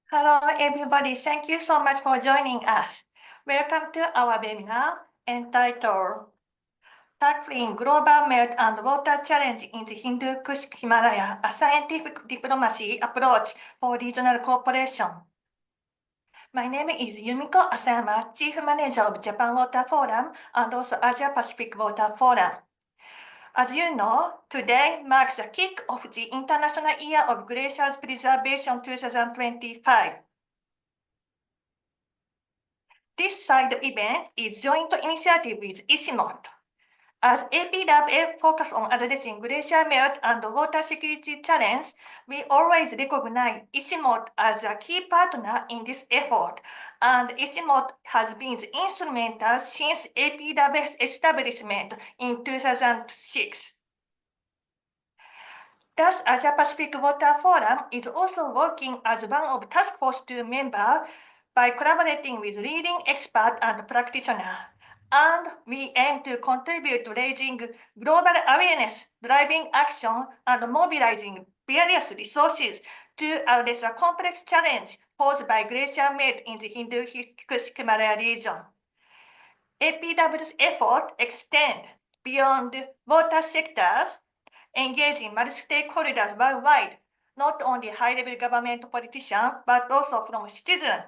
Hello, everybody. Thank you so much for joining us. Welcome to our webinar entitled Tackling Global Melt and Water Challenge in the Hindu Kush Himalaya, a Scientific Diplomacy Approach for Regional Cooperation. My name is Yumiko Asama, Chief Manager of Japan Water Forum and also Asia Pacific Water Forum. As you know, today marks the kick of the International Year of Glaciers Preservation 2025. This side event is joint initiative with ICIMOD. As APWF focus on addressing glacier melt and water security challenge, we always recognize ICIMOD as a key partner in this effort, and ICIMOD has been instrumental since APWF's establishment in 2006. Thus, Asia Pacific Water Forum is also working as one of Task Force 2 members by collaborating with leading experts and practitioners. And we aim to contribute to raising global awareness, driving action, and mobilizing various resources to address a complex challenge posed by glacier melt in the Hindu-Kush Himalaya region. APW's effort extend beyond water sectors, engaging multi-stakeholders worldwide, not only high-level government politicians, but also from citizens,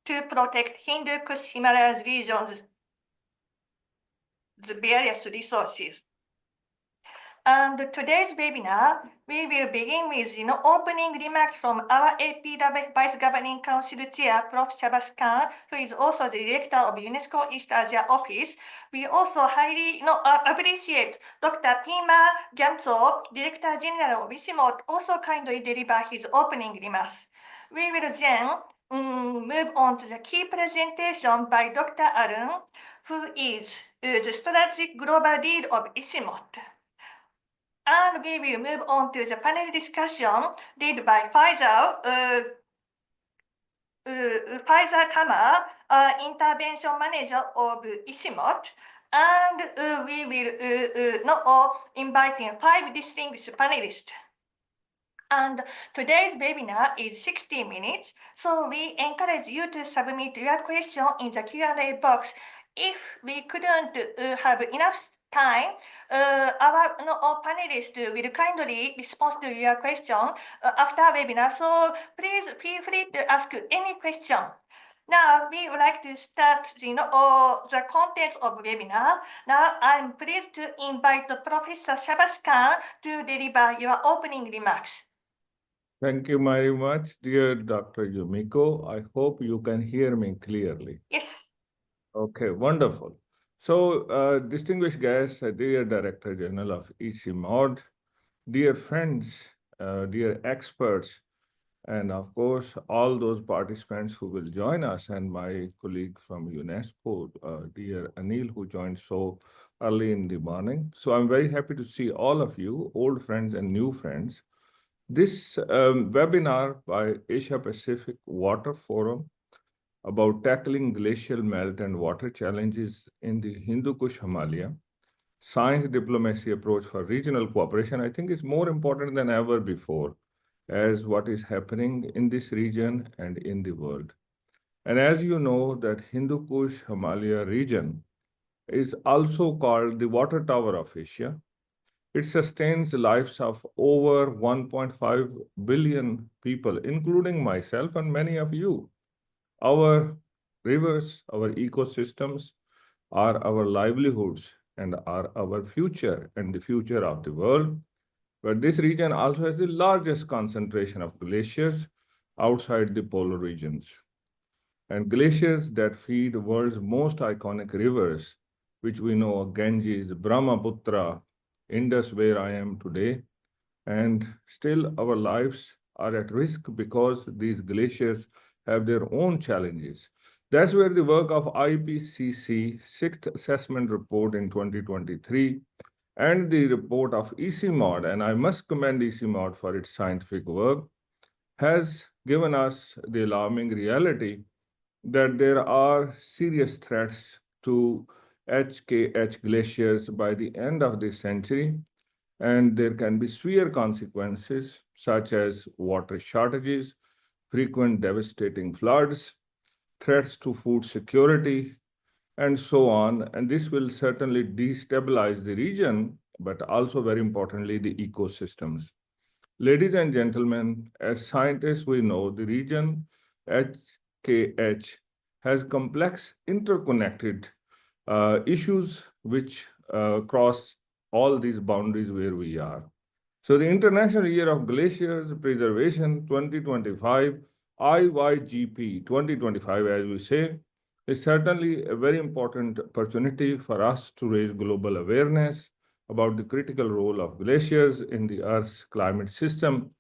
to protect Hindu Kush Himalaya region's various resources. And today's webinar, we will begin with opening remarks from our APWF Vice Governing Council Chair, Prof. Shabas Khan, who is also the Director of UNESCO East Asia Office. We also highly appreciate Dr. Pima Gamtsov, Director General of ICIMOD, also kindly deliver his opening remarks. We will then move on to the key presentation by Dr. Arun, who is the Strategic Global Lead of ICIMOD. And we will move on to the panel discussion led by Faisal Kama, Intervention Manager of ICIMOD. And we will inviting 5 distinguished panelists. And today's webinar is 60 minutes, so we encourage you to submit your question in the Q&A box. If we couldn't have enough time, our panelists will kindly respond to your question after webinar. So please feel free to ask any question. Now we would like to start the content of webinar. Now I'm pleased to invite Professor Shabas Khan to deliver your opening remarks. Thank you very much, dear Dr. Yumiko. I hope you can hear me clearly. Yes. Okay, wonderful. So, distinguished guests, dear Director General of ICIMOD, dear friends, dear experts, and of course, all those participants who will join us, and my colleague from UNESCO, dear Anil, who joined so early in the morning. So I'm very happy to see all of you, old friends and new friends. This webinar by Asia Pacific Water Forum about tackling glacial melt and water challenges in the Hindu Kush Himalaya, science diplomacy approach for regional cooperation, I think is more important than ever before as what is happening in this region and in the world. And as you know, that Hindu Kush Himalaya region is also called the water tower of Asia. It sustains the lives of over 1.5 billion people, including myself and many of you. Our rivers, our ecosystems are our livelihoods and are our future and the future of the world. But this region also has the largest concentration of glaciers outside the polar regions. And glaciers that feed the world's most iconic rivers, which we know are Ganges, Brahmaputra, Indus, where I am today, and still our lives are at risk because these glaciers have their own challenges. That's where the work of IPCC 6th Assessment Report in 2023 and the report of ICIMOD, and I must commend ICIMOD for its scientific work, has given us the alarming reality that there are serious threats to HKH glaciers by the end of this century, and there can be severe consequences such as water shortages, frequent devastating floods, threats to food security, and so on. And this will certainly destabilize the region, but also very importantly, the ecosystems. Ladies and gentlemen, as scientists, we know the region HKH has complex interconnected issues which cross all these boundaries where we are. So the International Year of Glaciers Preservation 2025, IYGP 2025, as we say, is certainly a very important opportunity for us to raise global awareness about the critical role of glaciers in the Earth's climate system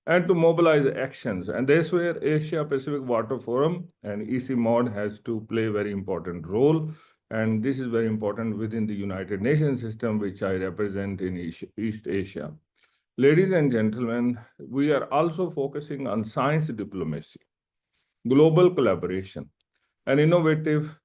and to mobilize actions. And that's where Asia Pacific Water Forum and ICIMOD has to play a very important role. And this is very important within the United Nations system, which I represent in East Asia. Ladies and gentlemen, we are also focusing on science diplomacy, global collaboration, and innovative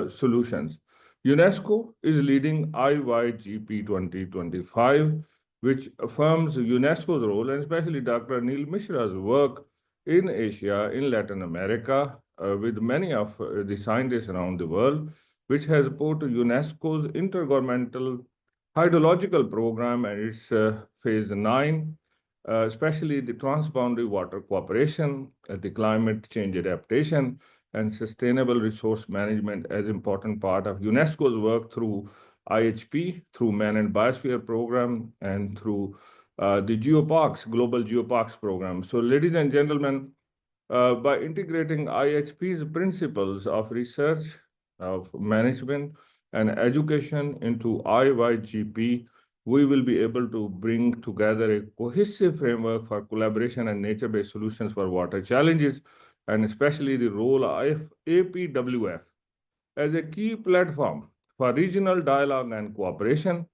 solutions. UNESCO is leading IYGP 2025, which affirms UNESCO's role, and especially Dr. Neil Mishra's work in Asia, in Latin America, with many of the scientists around the world, which has supported UNESCO's intergovernmental hydrological program and its phase 9, especially the transboundary water cooperation, the climate change adaptation, and sustainable resource management as important part of UNESCO's work through IHP, through Man and Biosphere program, and through the Geoparks, Global Geoparks program. So ladies and gentlemen, by integrating IHP's principles of research, of management, and education into IYGP, we will be able to bring together a cohesive framework for collaboration and nature-based solutions for water challenges, and especially the role of APWF as a key platform for regional dialogue and cooperation.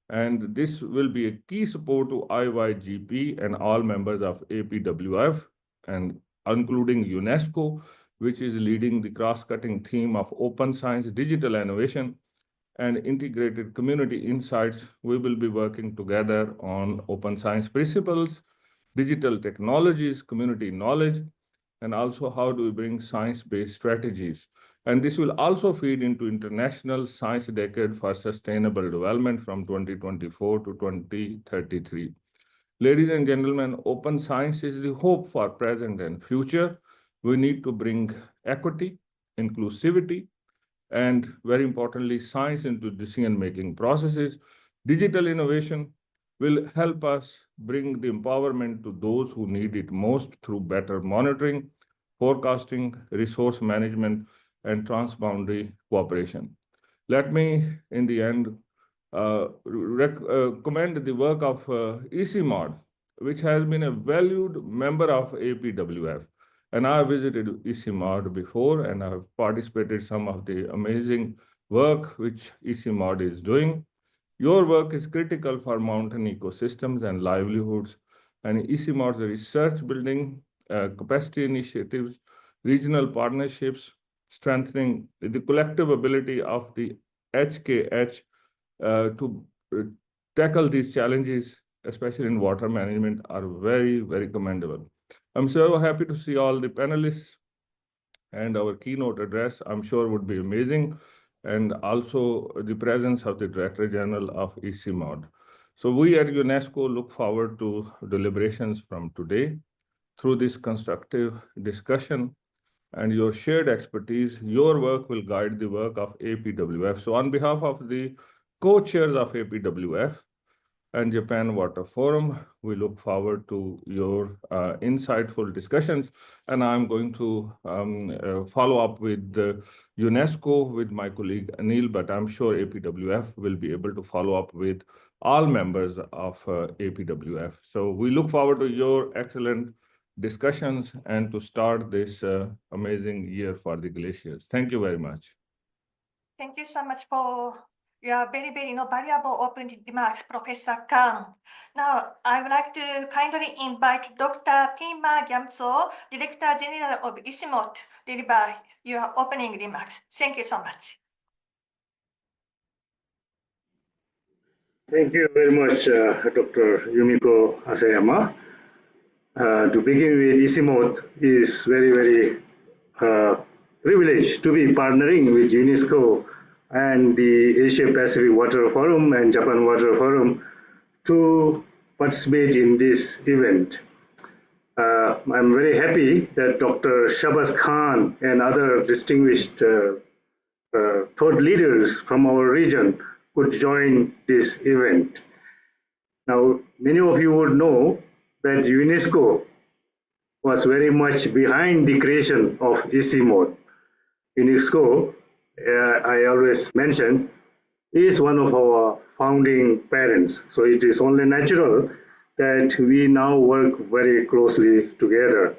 And this will be a key support to IYGP and all members of APWF, and including UNESCO, which is leading the cross-cutting theme of open science, digital innovation, and integrated community insights. We will be working together on open science principles, digital technologies, community knowledge, and also how do we bring science-based strategies. And this will also feed into International Science Decade for Sustainable Development from 2024 to 2033. Ladies and gentlemen, open science is the hope for present and future. We need to bring equity, inclusivity, and very importantly, science into decision-making processes. Digital innovation will help us bring the empowerment to those who need it most through better monitoring, forecasting, resource management, and transboundary cooperation. Let me, in the end, commend the work of ICIMOD, which has been a valued member of APWF. And I visited ICIMOD before, and I have participated some of the amazing work which ICIMOD is doing. Your work is critical for mountain ecosystems and livelihoods, and ICIMOD's research building, capacity initiatives, regional partnerships, strengthening the collective ability of the HKH to tackle these challenges, especially in water management, are very, very commendable. I'm so happy to see all the panelists, and our keynote address, I'm sure, would be amazing, and also the presence of the Director General of ICIMOD. So we at UNESCO look forward to deliberations from today. Through this constructive discussion and your shared expertise, your work will guide the work of APWF. So on behalf of the co-chairs of APWF and Japan Water Forum, we look forward to your insightful discussions. And I'm going to follow up with UNESCO with my colleague Anil, but I'm sure APWF will be able to follow up with all members of APWF. So we look forward to your excellent discussions and to start this amazing year for the glaciers. Thank you very much. Thank you so much for your very, very valuable opening remarks, Professor Khan. Now, I would like to kindly invite Dr. Pima Gyamtso, Director General of ICIMOD, to deliver your opening remarks. Thank you so much. Thank you very much, Dr. Yumiko Asayama. To begin with, ICIMOD is very privileged to be partnering with UNESCO and the Asia Pacific Water Forum and Japan Water Forum to participate in this event. I'm very happy that Dr. Shabaz Khan and other distinguished thought leaders from our region could join this event. Now, many of you would know that UNESCO was very much behind the creation of ICIMOD. UNESCO, I always mention, is one of our founding parents. So it is only natural that we now work very closely together.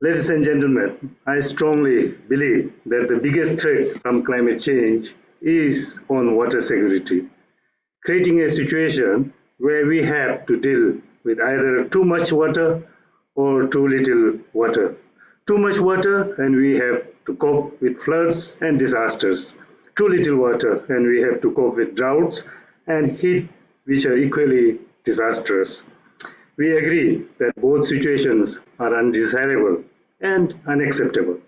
Ladies and gentlemen, I strongly believe that the biggest threat from climate change is on water security, creating a situation where we have to deal with either too much water or too little water. Too much water and we have to cope with floods and disasters. Too little water and we have to cope with droughts and heat, which are equally disastrous. We agree that both situations are undesirable and unacceptable.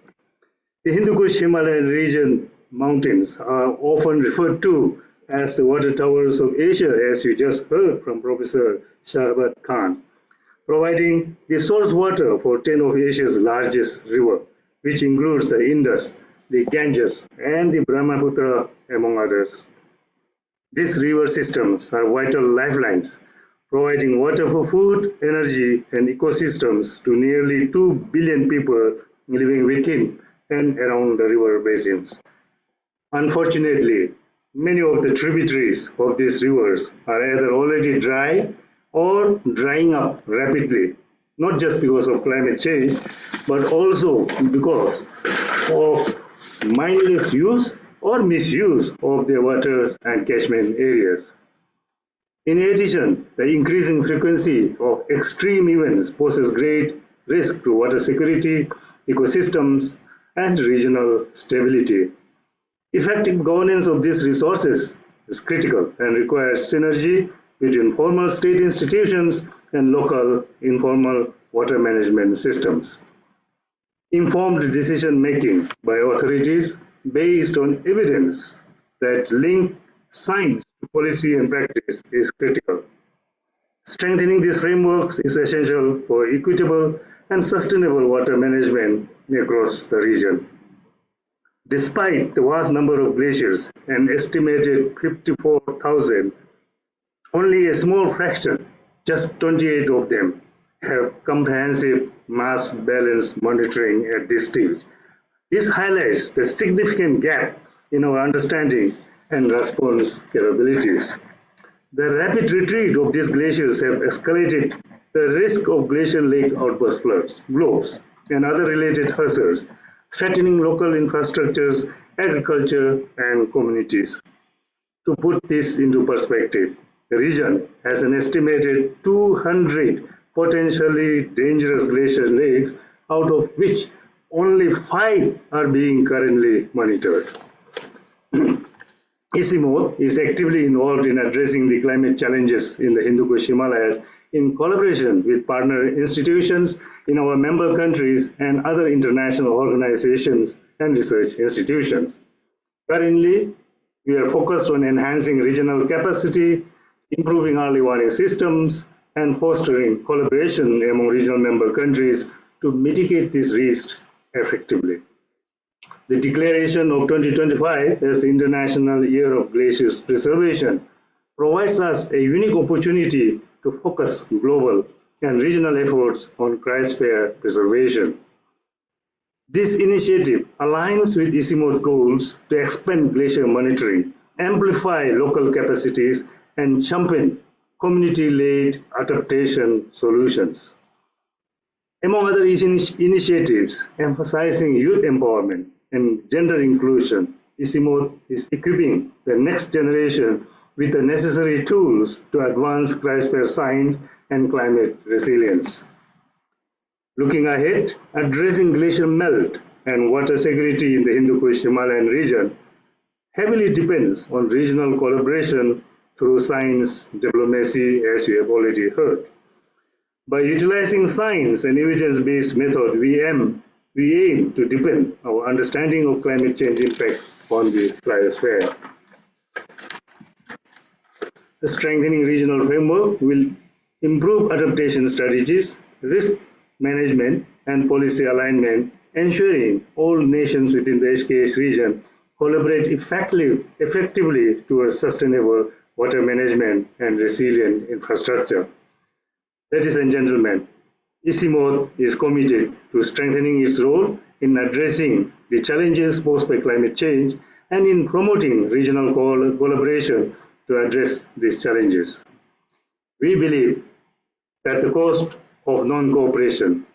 The Hindu Kush Himalayan region mountains are often referred to as the water towers of Asia, as you just heard from Professor Shahbaz Khan, providing the source water for 10 of Asia's largest rivers, which includes the Indus, the Ganges, and the Brahmaputra, among others. These river systems are vital lifelines, providing water for food, energy, and ecosystems to nearly 2 billion people living within and around the river basins. Unfortunately, many of the tributaries of these rivers are either already dry or drying up rapidly, not just because of climate change, but also because of mindless use or misuse of their waters and catchment areas. In addition, the increasing frequency of extreme events poses great risk to water security, ecosystems, and regional stability. Effective governance of these resources is critical and requires synergy between formal state institutions and local informal water management systems. Informed decision making by authorities based on evidence that link science to policy and practice is critical. Strengthening these frameworks is essential for equitable and sustainable water management across the region. Despite the vast number of glaciers, an estimated 54,000, only a small fraction, just 28 of them, have comprehensive mass balance monitoring at this stage. This highlights the significant gap in our understanding and response capabilities. The rapid retreat of these glaciers have escalated the risk of glacial lake outburst floods, globes, and other related hazards, threatening local infrastructures, agriculture, and communities. To put this into perspective, the region has an estimated 200 potentially dangerous glacial lakes, out of which only 5 are being currently monitored. ICIMOD is actively involved in addressing the climate challenges in the Hindu Kush Himalayas in collaboration with partner institutions in our member countries and other international organizations and research institutions. Currently, we are focused on enhancing regional capacity, improving early warning systems, and fostering collaboration among regional member countries to mitigate these risks effectively. The declaration of 2025 as the International Year of Glaciers Preservation provides us a unique opportunity to focus global and regional efforts on cryosphere preservation. This initiative aligns with ICIMOD goals to expand glacier monitoring, amplify local capacities, and champion community-led adaptation solutions. Among other initiatives emphasizing youth empowerment and gender inclusion, ICIMOD is equipping the next generation with the necessary tools to advance cryosphere science and climate resilience. Looking ahead, addressing glacial melt and water security in the Hindu Kush Himalayan region heavily depends on regional collaboration through science diplomacy, as you have already heard. By utilizing science and evidence-based method, we aim to deepen our understanding of climate change impacts on the biosphere. The strengthening regional framework will improve adaptation strategies, risk management, and policy alignment, ensuring all nations within the HKH region collaborate effectively towards sustainable water management and resilient infrastructure. Ladies and gentlemen, ICIMOD is committed to strengthening its role in addressing the challenges posed by climate change and in promoting regional collaboration to address these challenges. We believe that the cost of non-cooperation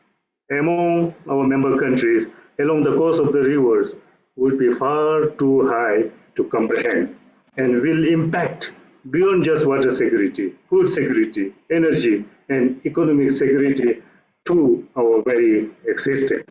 among our member countries along the course of the rivers would be far too high to comprehend and will impact beyond just water security, food security, energy, and economic security to our very existence.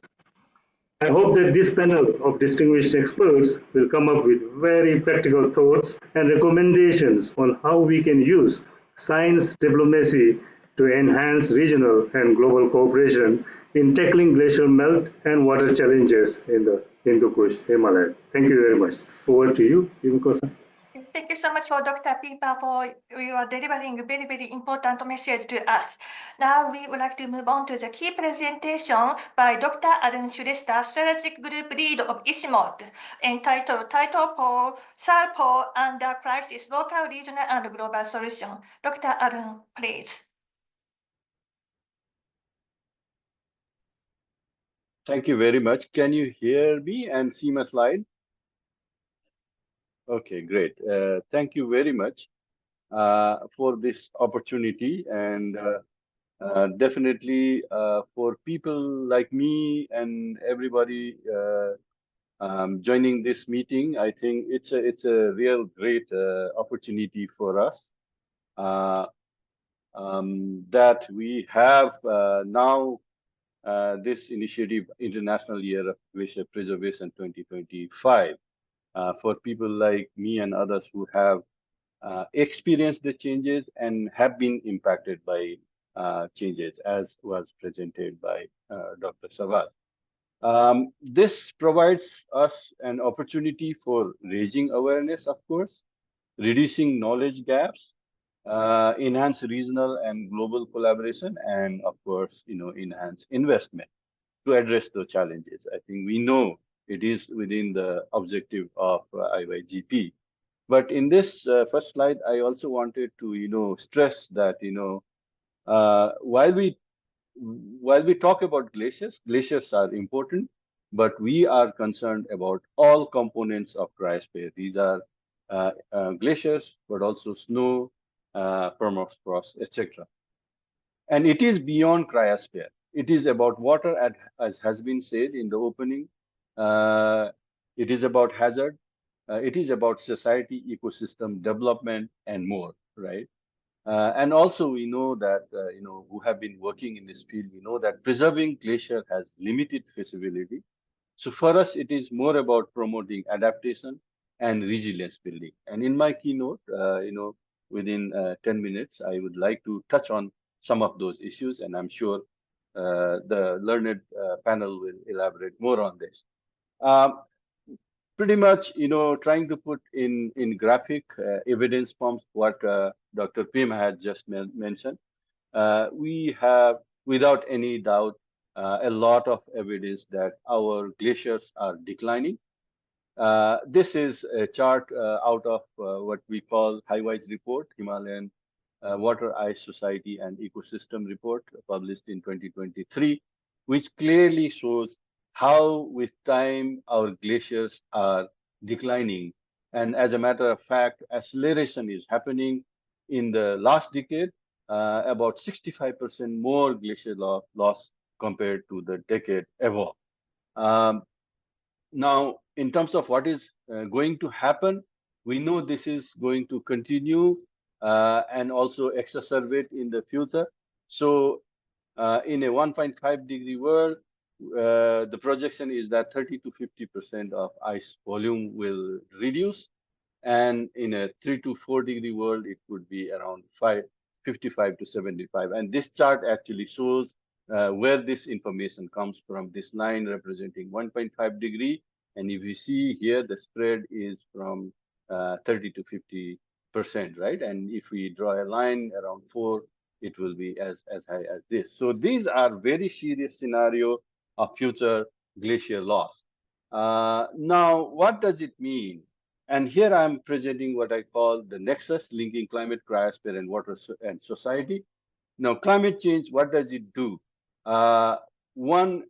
I hope that this panel of distinguished experts will come up with very practical thoughts and recommendations on how we can use science diplomacy to enhance regional and global cooperation in tackling glacial melt and water challenges in the Hindu Kush Himalayas. Thank you very much. Over to you, Yumiko-san. Thank you so much for Dr. Pipa for your delivering very, very important message to us. Now we would like to move on to the key presentation by Dr. Arun Shrestha, Strategic Group Lead of ICIMOD, entitled Title Pole, South Pole Under Crisis, Local, Regional, and Global Solution. Dr. Arun, please. Thank you very much. Can you hear me and see my slide? Okay, great. Thank you very much for this opportunity, and definitely for people like me and everybody joining this meeting. I think it's a real great opportunity for us that we have now this initiative, International Year of Glacier Preservation 2025. For people like me and others who have experienced the changes and have been impacted by changes, as was presented by Dr. Savas. This provides us an opportunity for raising awareness, of course, reducing knowledge gaps, enhance regional and global collaboration, and of course, enhance investment to address the challenges. I think we know it is within the objective of IYGP. But in this first slide, I also wanted to, stress that, while we talk about glaciers, glaciers are important, but we are concerned about all components of cryosphere. These are glaciers, but also snow, permafrost, etc. And it is beyond cryosphere. It is about water, as has been said in the opening. It is about hazard. It is about society, ecosystem development, and more, right? And also, we know that, who have been working in this field, we know that preserving glacier has limited feasibility. So for us, it is more about promoting adaptation and resilience building. And in my keynote, within 10 minutes, I would like to touch on some of those issues, and I'm sure the learned panel will elaborate more on this. Pretty much, trying to put in graphic evidence forms what Dr. Pim had just mentioned. We have, without any doubt, a lot of evidence that our glaciers are declining. This is a chart out of what we call HiWise report, Himalayan Water Ice Society and Ecosystem Report, published in 2023, which clearly shows how with time our glaciers are declining. And as a matter of fact, acceleration is happening in the last decade, about 65% more glacier loss compared to the decade above. Now, in terms of what is going to happen, we know this is going to continue and also exacerbate in the future. So in a 1.5 degree world, the projection is that 30 to 50% of ice volume will reduce. And in a 3 to 4 degree world, it would be around 55 to 75. And this chart actually shows where this information comes from. This line representing 1.5 degree. And if you see here, the spread is from 30 to 50%, right? And if we draw a line around 4, it will be as high as this. So these are very serious scenario of future glacier loss. Now, what does it mean? And here I'm presenting what I call the nexus linking climate, cryosphere, and water and society. Now, climate change, what does it do? One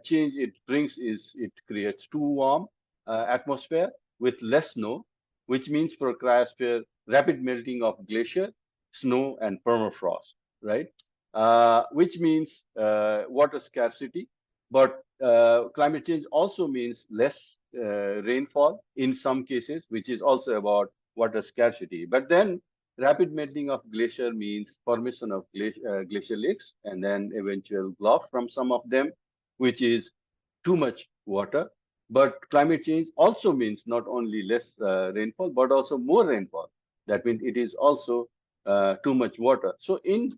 change it brings is it creates too warm atmosphere with less snow, which means for cryosphere, rapid melting of glacier, snow, and permafrost, right? Which means water scarcity. But climate change also means less rainfall in some cases, which is also about water scarcity. But then rapid melting of glacier means formation of glacier lakes and then eventual gulf from some of them, which is too much water. But climate change also means not only less rainfall, but also more rainfall. That means it is also too much water. So in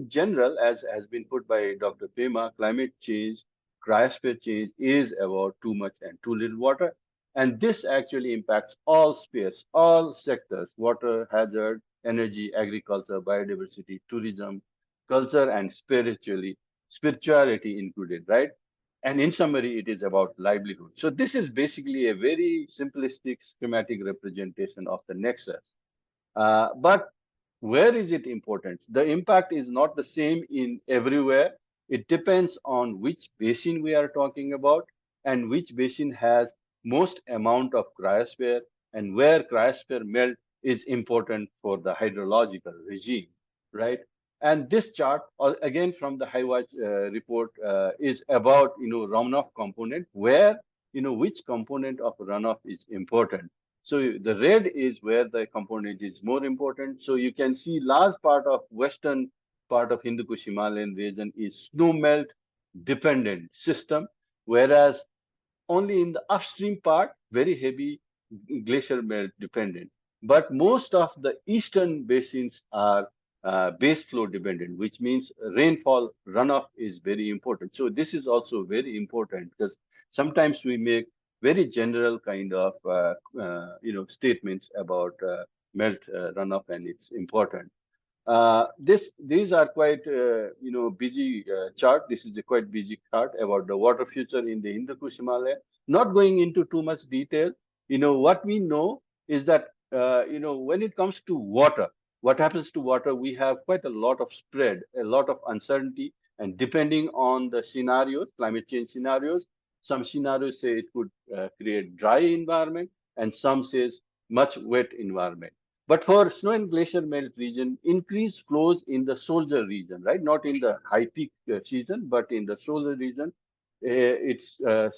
general, as has been put by Dr. Pema, climate change, cryosphere change is about too much and too little water. And this actually impacts all spheres, all sectors: water, hazard, energy, agriculture, biodiversity, tourism, culture, and spirituality included, right? And in summary, it is about livelihood. So this is basically a very simplistic schematic representation of the nexus. But where is it important? The impact is not the same in everywhere. It depends on which basin we are talking about and which basin has most amount of cryosphere and where cryosphere melt is important for the hydrological regime, right? And this chart, again from the HiWatch report, is about runoff component, where which component of runoff is important. So the red is where the component is more important. So you can see large part of western part of Hindu Kush Himalayan region is snow melt dependent system, whereas only in the upstream part, very heavy glacier melt dependent. But most of the eastern basins are base flow dependent, which means rainfall runoff is very important. So this is also very important because sometimes we make very general kind of statements about melt runoff, and it's important. These are quite busy chart. This is a quite busy chart about the water future in the Hindu Kush Himalaya. Not going into too much detail. What we know is that when it comes to water, what happens to water? We have quite a lot of spread, a lot of uncertainty, and depending on the scenarios, climate change scenarios, some scenarios say it could create dry environment, and some says much wet environment. But for snow and glacier melt region, increased flows in the shoulder region, right? Not in the high peak season, but in the shoulder region, it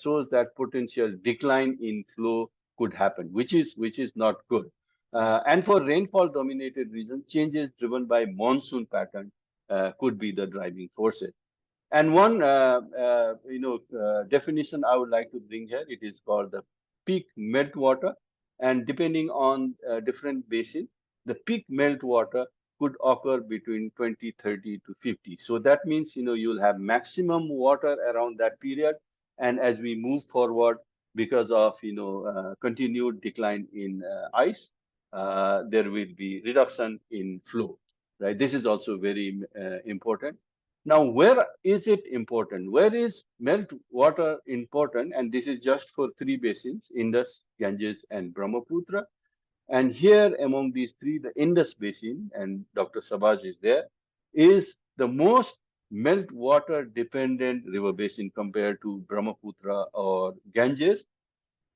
shows that potential decline in flow could happen, which is not good. And for rainfall dominated region, changes driven by monsoon pattern could be the driving forces. And one definition I would like to bring here, it is called the peak meltwater. And depending on different basin, the peak meltwater could occur between 20, 30 to 50. So that means, you'll have maximum water around that period. And as we move forward, because of, continued decline in ice, there will be reduction in flow, right? This is also very important. Now, where is it important? Where is meltwater important? And this is just for 3 basins: Indus, Ganges, and Brahmaputra. And here among these 3, the Indus basin, and Dr. Sabaj is there, is the most meltwater dependent river basin compared to Brahmaputra or Ganges.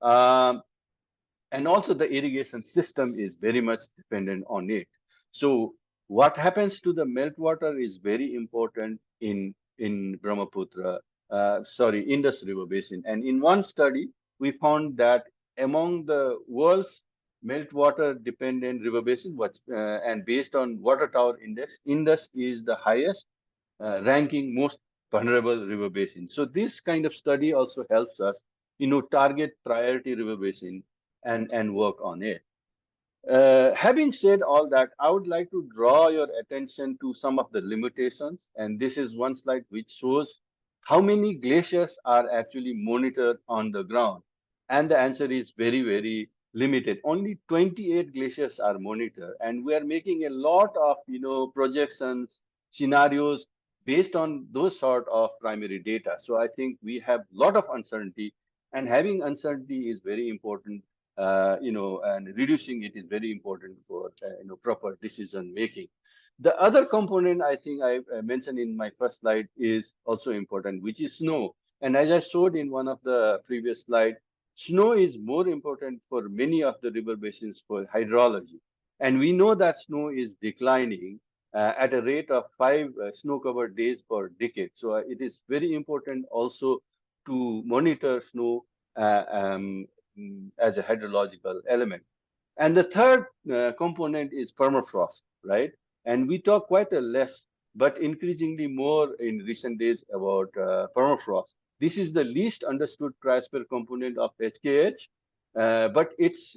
And also the irrigation system is very much dependent on it. So what happens to the meltwater is very important in Brahmaputra, Indus River Basin. And in one study, we found that among the world's meltwater dependent river basin, and based on water tower index, Indus is the highest ranking most vulnerable river basin. So this kind of study also helps us, target priority river basin and work on it. Having said all that, I would like to draw your attention to some of the limitations. And this is one slide which shows how many glaciers are actually monitored on the ground. And the answer is very, very limited. Only 28 glaciers are monitored. And we are making a lot of, projections, scenarios based on those sort of primary data. So I think we have a lot of uncertainty, and having uncertainty is very important, and reducing it is very important for proper decision making. The other component I think I mentioned in my first slide is also important, which is snow. And as I showed in one of the previous slides, snow is more important for many of the river basins for hydrology. And we know that snow is declining at a rate of 5 snow-covered days per decade. So it is very important also to monitor snow as a hydrological element. And the third component is permafrost, right? And we talk quite a less, but increasingly more in recent days about permafrost. This is the least understood cryosphere component of HKH, but its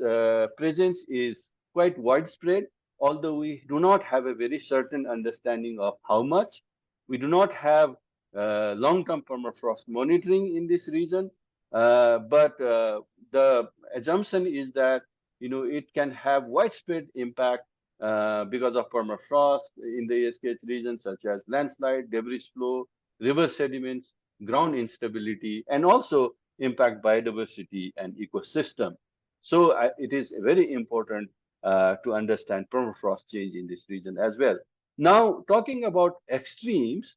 presence is quite widespread, although we do not have a very certain understanding of how much. We do not have long-term permafrost monitoring in this region, but the assumption is that it can have widespread impact because of permafrost in the ASKH region, such as landslide, debris flow, river sediments, ground instability, and also impact biodiversity and ecosystem. So it is very important to understand permafrost change in this region as well. Now, talking about extremes,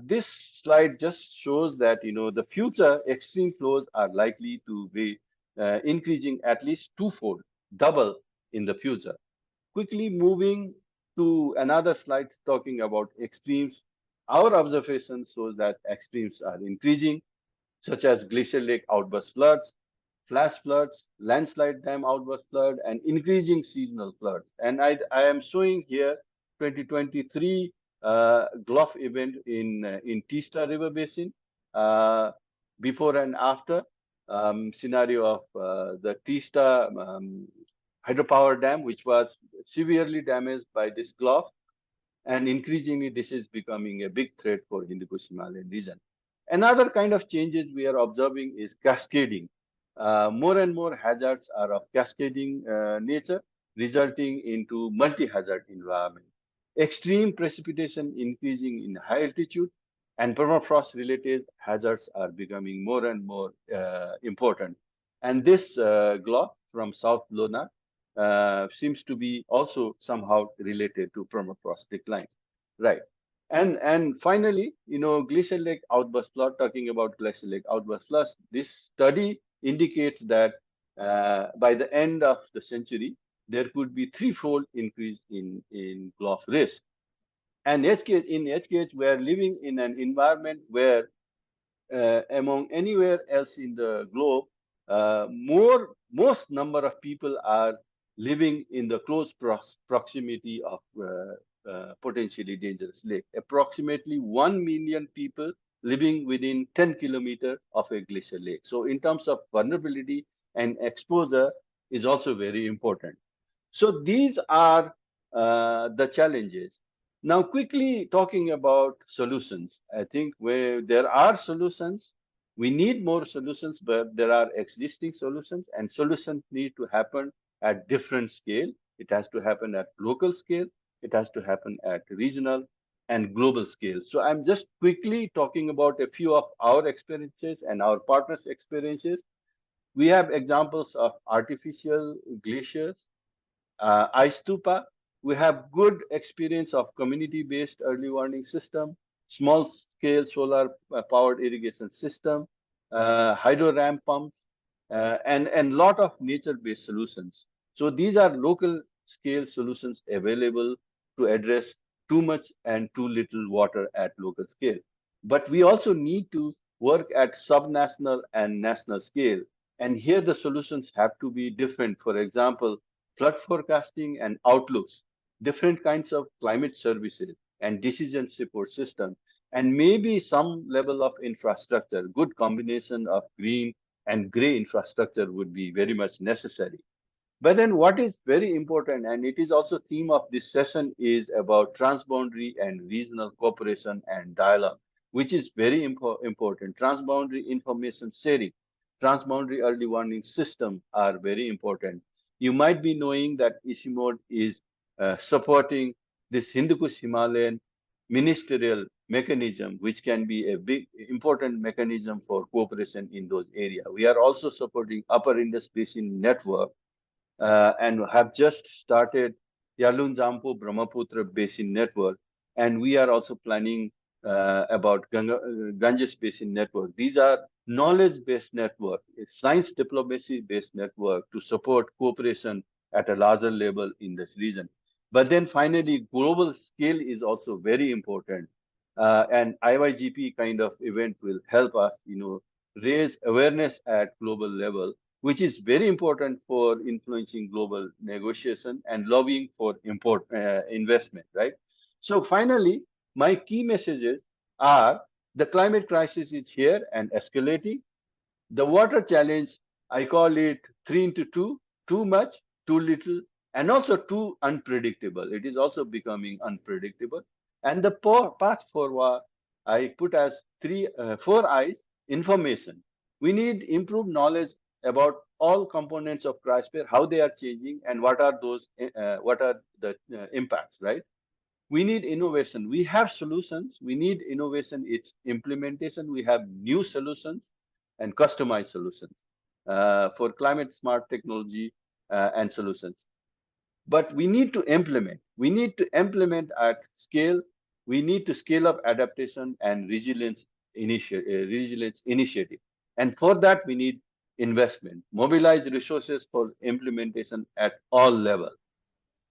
this slide just shows that the future extreme flows are likely to be increasing at least twofold, double in the future. Quickly moving to another slide talking about extremes, our observation shows that extremes are increasing, such as glacial lake outburst floods, flash floods, landslide dam outburst flood, and increasing seasonal floods. And I am showing here 2023 GLOF event in Teesta River Basin, before and after scenario of the Teesta hydropower dam, which was severely damaged by this GLOF. And increasingly, this is becoming a big threat for Hindu-Kush Himalayan region. Another kind of changes we are observing is cascading. More and more hazards are of cascading nature, resulting into multi-hazard environment. Extreme precipitation increasing in high altitude, and permafrost-related hazards are becoming more and more important. And this GLOF from South Lona seems to be also somehow related to permafrost decline, right? And finally, glacial lake outburst flood. Talking about glacial lake outburst floods, this study indicates that by the end of the century, there could be threefold increase in GLOF risk. And in HKH, we are living in an environment where, among anywhere else in the globe, most number of people are living in the close proximity of potentially dangerous lake. Approximately 1 million people living within 10 kilometers of a glacial lake. So in terms of vulnerability and exposure is also very important. So these are the challenges. Now, quickly talking about solutions, I think where there are solutions, we need more solutions, but there are existing solutions, and solutions need to happen at different scale. It has to happen at local scale. It has to happen at regional and global scale. So I'm just quickly talking about a few of our experiences and our partners' experiences. We have examples of artificial glaciers, ice stupa. We have good experience of community-based early warning system, small-scale solar-powered irrigation system, hydro ram pumps, and lot of nature-based solutions. So these are local-scale solutions available to address too much and too little water at local scale. But we also need to work at subnational and national scale. And here the solutions have to be different. For example, flood forecasting and outlooks, different kinds of climate services and decision support system, and maybe some level of infrastructure. Good combination of green and gray infrastructure would be very much necessary. But then what is very important, and it is also theme of this session, is about transboundary and regional cooperation and dialogue, which is very important. Transboundary information sharing, transboundary early warning system are very important. You might be knowing that ICIMOD is supporting this Hindu Kush Himalayan ministerial mechanism, which can be a big important mechanism for cooperation in those areas. We are also supporting Upper Indus Basin Network, and have just started Yarlung Jampu Brahmaputra Basin Network, and we are also planning about Ganges Basin Network. These are knowledge-based network, science diplomacy-based network to support cooperation at a larger level in this region. But then finally, global scale is also very important. And IYGP kind of event will help us, raise awareness at global level, which is very important for influencing global negotiation and lobbying for investment, right? So finally, my key messages are: the climate crisis is here and escalating. The water challenge, I call it 3 into 2, too much, too little, and also too unpredictable. It is also becoming unpredictable. And the path forward, I put as 4 I's: information. We need improved knowledge about all components of cryosphere, how they are changing, and what are the impacts, right? We need innovation. We have solutions. We need innovation. It's implementation. We have new solutions and customized solutions for climate smart technology and solutions. But we need to implement. We need to implement at scale. We need to scale up adaptation and resilience initiative. And for that, we need investment, mobilize resources for implementation at all levels.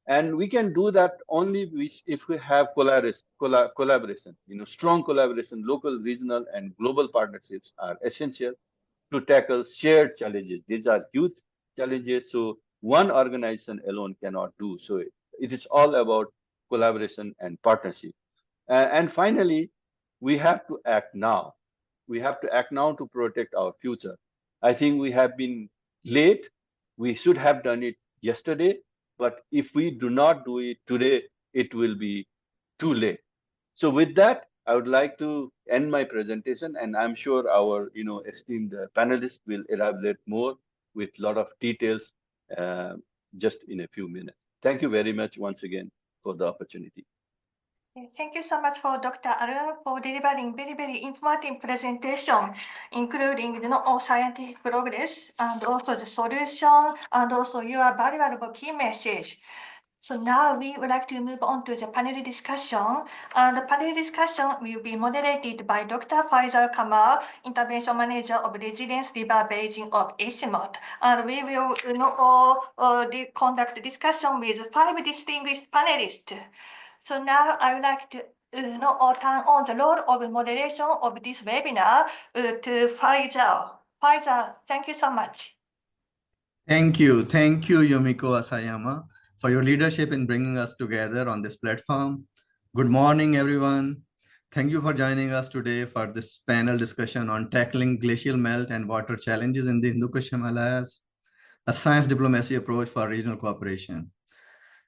And we can do that only if we have collaboration. Strong collaboration, local, regional, and global partnerships are essential to tackle shared challenges. These are huge challenges, so one organization alone cannot do. So it is all about collaboration and partnership. And finally, we have to act now. We have to act now to protect our future. I think we have been late. We should have done it yesterday. But if we do not do it today, it will be too late. So with that, I would like to end my presentation, and I'm sure our esteemed panelists will elaborate more with a lot of details just in a few minutes. Thank you very much once again for the opportunity. Thank you so much for Dr. Arun for delivering very, very informative presentation, including all scientific progress and also the solution and also your valuable key message. So now we would like to move on to the panel discussion. And the panel discussion will be moderated by Dr. Faisal Kamal, Intervention Manager of Resilience River Basin of ICIMOD. And we will conduct a discussion with 5 distinguished panelists. So now I would like to turn on the role of moderation of this webinar to Faisal. Faisal, thank you so much. Thank you, Yumiko Asayama, for your leadership in bringing us together on this platform. Good morning, everyone. Thank you for joining us today for this panel discussion on tackling glacial melt and water challenges in the Hindu Kush Himalayas, a science diplomacy approach for regional cooperation.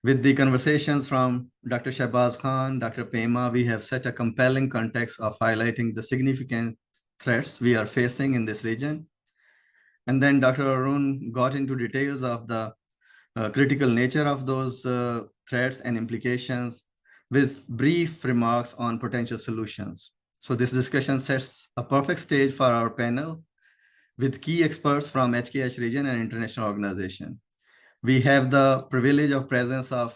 With the conversations from Dr. Shahbaz Khan, Dr. Pema, we have set a compelling context of highlighting the significant threats we are facing in this region. And then Dr. Arun got into details of the critical nature of those threats and implications with brief remarks on potential solutions. So this discussion sets a perfect stage for our panel with key experts from HKH region and international organization. We have the privilege of presence of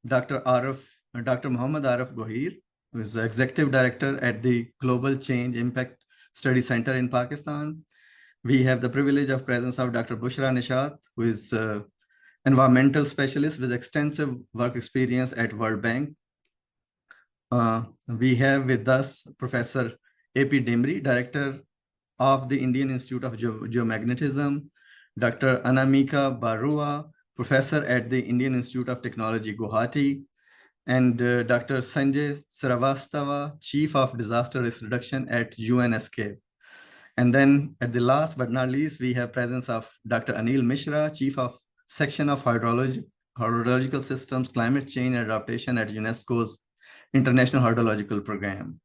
Dr. Muhammad Arif Gohir, who is the Executive Director at the Global Change Impact Study Center in Pakistan. We have the privilege of presence of Dr. Bushra Nishat, who is environmental specialist with extensive work experience at World Bank. We have with us Professor A.P. Dimri, Director of the Indian Institute of Geomagnetism, Dr. Anamika Barua, Professor at the Indian Institute of Technology, Guwahati, and Dr. Sanjay Sravastava, Chief of Disaster Risk Reduction at UNSCAPE. And then at the last but not least, we have presence of Dr. Anil Mishra, Chief of section of hydrological systems, climate change and adaptation at UNESCO's International Hydrological Program.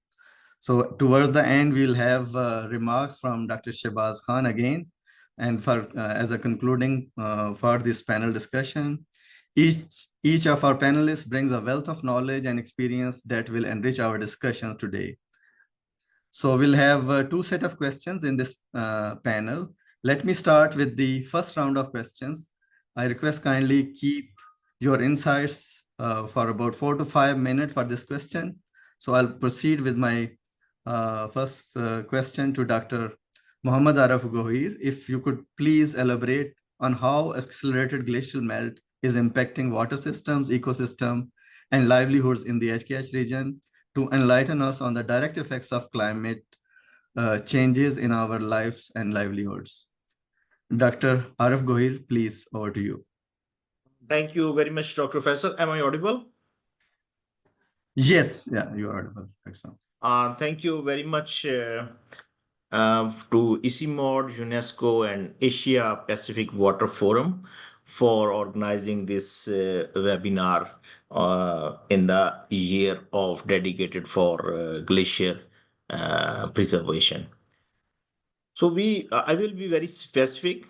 So towards the end, we'll have remarks from Dr. Shehbaz Khan again. And for as a concluding for this panel discussion, each of our panelists brings a wealth of knowledge and experience that will enrich our discussions today. So we'll have two set of questions in this panel. Let me start with the first round of questions. I request kindly keep your insights for about 4 to 5 minutes for this question. So I'll proceed with my first question to Dr. Muhammad Araf Gohir. If you could please elaborate on how accelerated glacial melt is impacting water systems, ecosystem, and livelihoods in the HKH region, to enlighten us on the direct effects of climate changes in our lives and livelihoods. Dr. Araf Gohir, please, over to you. Thank you very much, Dr. Professor. Am I audible? Yes, yeah, you are audible. Excellent. Thank you very much to ICIMOD, UNESCO, and Asia Pacific Water Forum for organizing this webinar in the year of dedicated for glacier preservation. So I will be very specific.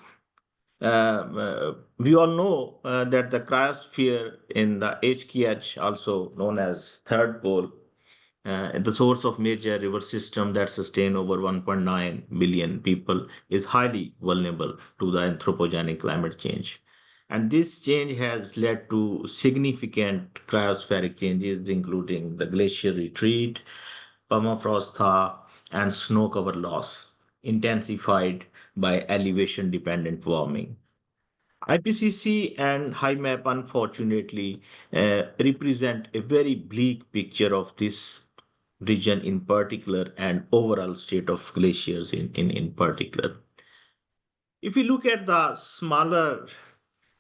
We all know that the cryosphere in the HKH, also known as third pole, the source of major river system that sustain over 1.9 billion people, is highly vulnerable to the anthropogenic climate change. And this change has led to significant cryospheric changes, including the glacier retreat, permafrost thaw, and snow cover loss, intensified by elevation-dependent warming. IPCC and HIMAP, unfortunately, represent a very bleak picture of this region in particular and overall state of glaciers in particular. If we look at the smaller,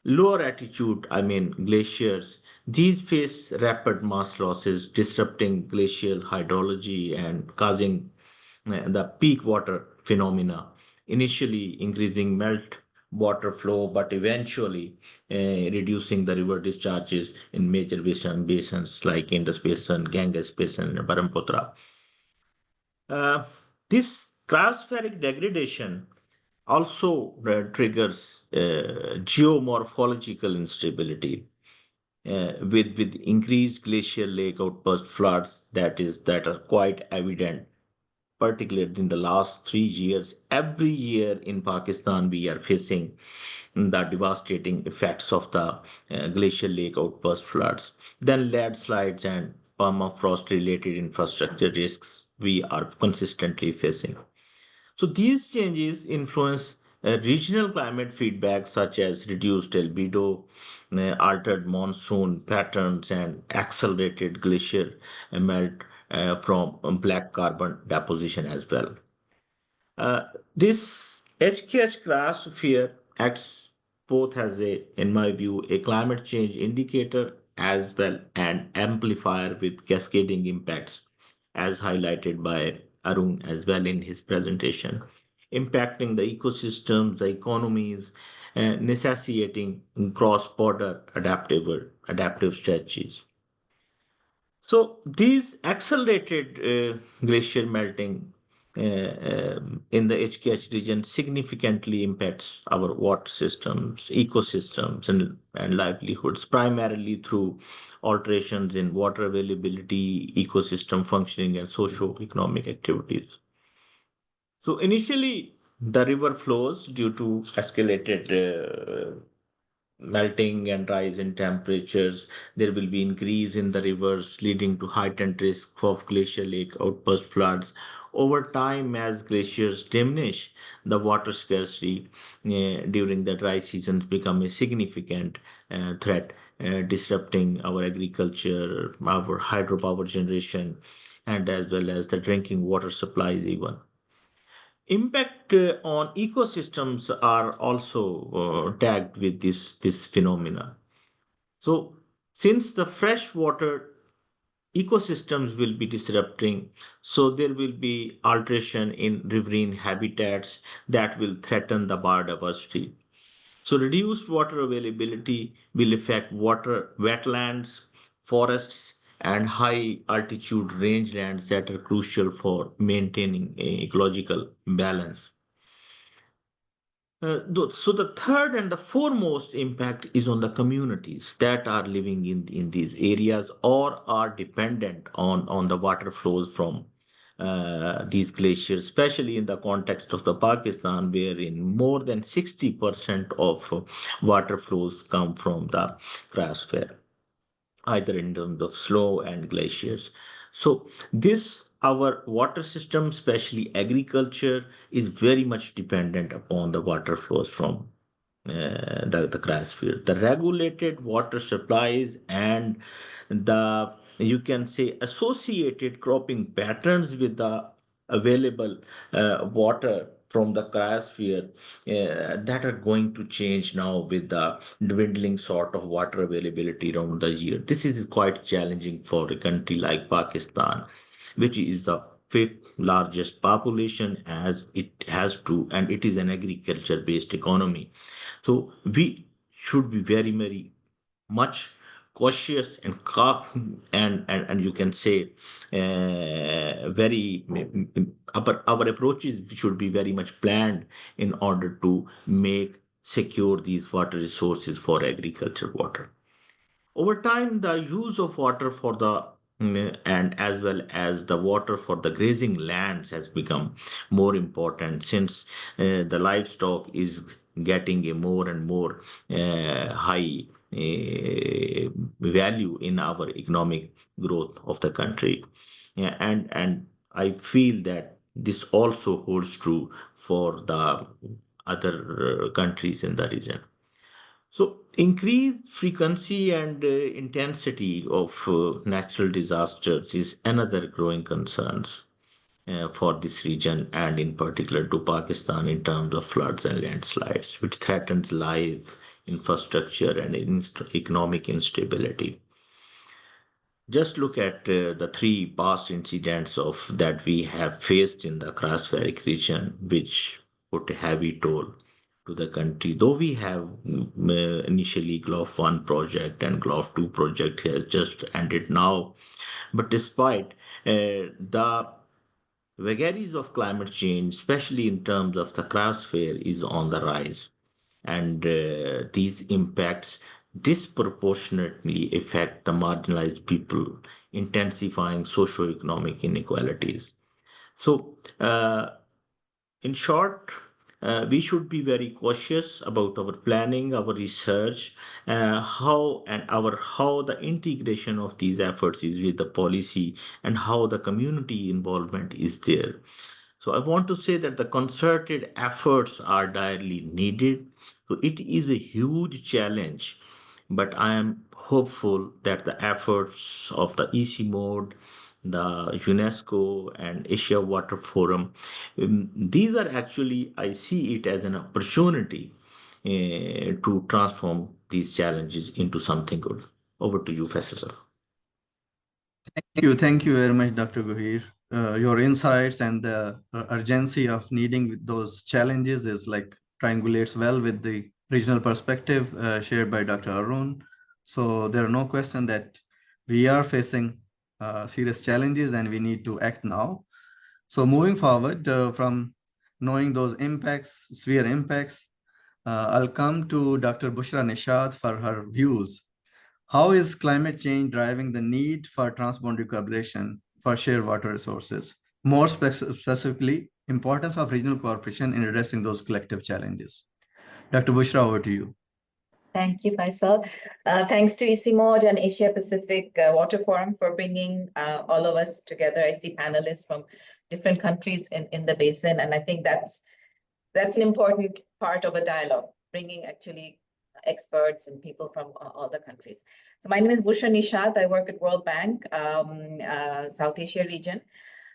lower altitude, glaciers, these face rapid mass losses, disrupting glacial hydrology and causing the peak water phenomena, initially increasing melt water flow, but eventually reducing the river discharges in major basins like Indus Basin, Ganges Basin, and Brahmaputra. This cryospheric degradation also triggers geomorphological instability with increased glacial lake outburst floods that are quite evident, particularly in the last 3 years. Every year in Pakistan, we are facing the devastating effects of the glacial lake outburst floods. Then landslides and permafrost related infrastructure risks we are consistently facing. So these changes influence regional climate feedback such as reduced albedo, altered monsoon patterns, and accelerated glacier melt from black carbon deposition as well. This HKH cryosphere acts both as in my view, a climate change indicator as well an amplifier with cascading impacts, as highlighted by Arun as well in his presentation, impacting the ecosystems, the economies, necessitating cross-border adaptive strategies. So these accelerated glacier melting in the HKH region significantly impacts our water systems, ecosystems, and livelihoods, primarily through alterations in water availability, ecosystem functioning, and socio-economic activities. So initially, the river flows due to escalated melting and rise in temperatures. There will be increase in the rivers, leading to heightened risk of glacial lake outburst floods. Over time, as glaciers diminish, the water scarcity during the dry seasons become a significant threat, disrupting our agriculture, our hydropower generation, and as well as the drinking water supplies even. Impact on ecosystems are also tagged with this phenomena. So since the freshwater ecosystems will be disrupting, so there will be alteration in riverine habitats that will threaten the biodiversity. So reduced water availability will affect wetlands, forests, and high altitude rangelands that are crucial for maintaining ecological balance. So the third and the foremost impact is on the communities that are living in these areas or are dependent on the water flows from these glaciers, especially in the context of the Pakistan, wherein more than 60% of water flows come from the cryosphere, either in terms of snow and glaciers. So this our water system, especially agriculture, is very much dependent upon the water flows from the cryosphere. The regulated water supplies and the, you can say, associated cropping patterns with the available water from the cryosphere that are going to change now with the dwindling sort of water availability around the year. This is quite challenging for a country like Pakistan, which is the fifth largest population, as it has to, and it is an agriculture based economy. So we should be very, very much cautious and and you can say very our approaches should be very much planned in order to make secure these water resources for agriculture water. Over time, the use of water for the and as well as the water for the grazing lands has become more important, since the livestock is getting a more and more high value in our economic growth of the country. Yeah, and I feel that this also holds true for the other countries in the region. So, increased frequency and intensity of natural disasters is another growing concerns for this region, and in particular to Pakistan, in terms of floods and landslides, which threatens lives, infrastructure, and economic instability. Just look at the three past incidents of that we have faced in the Krasveric region, which put a heavy toll to the country. Though we have initially GLOF 1 project and GLOF 2 project has just ended now, but despite the vagaries of climate change, especially in terms of the cryosphere, is on the rise, and these impacts disproportionately affect the marginalized people, intensifying socioeconomic inequalities. So, in short, we should be very cautious about our planning, our research, how the integration of these efforts is with the policy, and how the community involvement is there. So I want to say that the concerted efforts are direly needed. So it is a huge challenge, but I am hopeful that the efforts of the ICIMOD, the UNESCO, and Asia Water Forum, these are actually, I see it as an opportunity to transform these challenges into something good. Over to you, Professor. Thank you very much, Dr. Guhir. Your insights and the urgency of needing those challenges is like triangulates well with the regional perspective shared by Dr. Arun. So there are no question that we are facing serious challenges and we need to act now. So moving forward from knowing those impacts, severe impacts, I'll come to Dr. Bushra Nishad for her views. How is climate change driving the need for transboundary collaboration for shared water resources? More specifically, importance of regional cooperation in addressing those collective challenges. Dr. Bushra, over to you. Thank you, Faisal. Thanks to ICIMOD and Asia Pacific Water Forum for bringing all of us together. I see panelists from different countries in the basin, and I think that's an important part of a dialogue, bringing actually experts and people from all the countries. So my name is Bushra Nishad. I work at World Bank, South Asia region.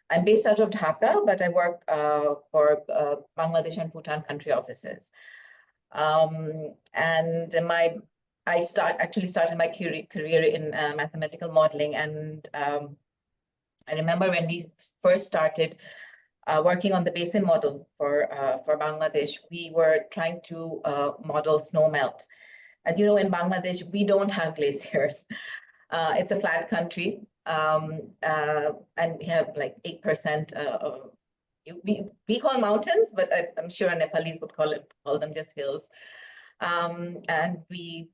I'm based out of Dhaka, but I work for Bangladesh and Bhutan country offices. And I started my career in mathematical modeling, and I remember when we first started working on the basin model for Bangladesh, we were trying to model snow melt. As you know, in Bangladesh, we don't have glaciers. It's a flat country, and we have like 8%. We call mountains, but I'm sure Nepalese would call them just hills. And we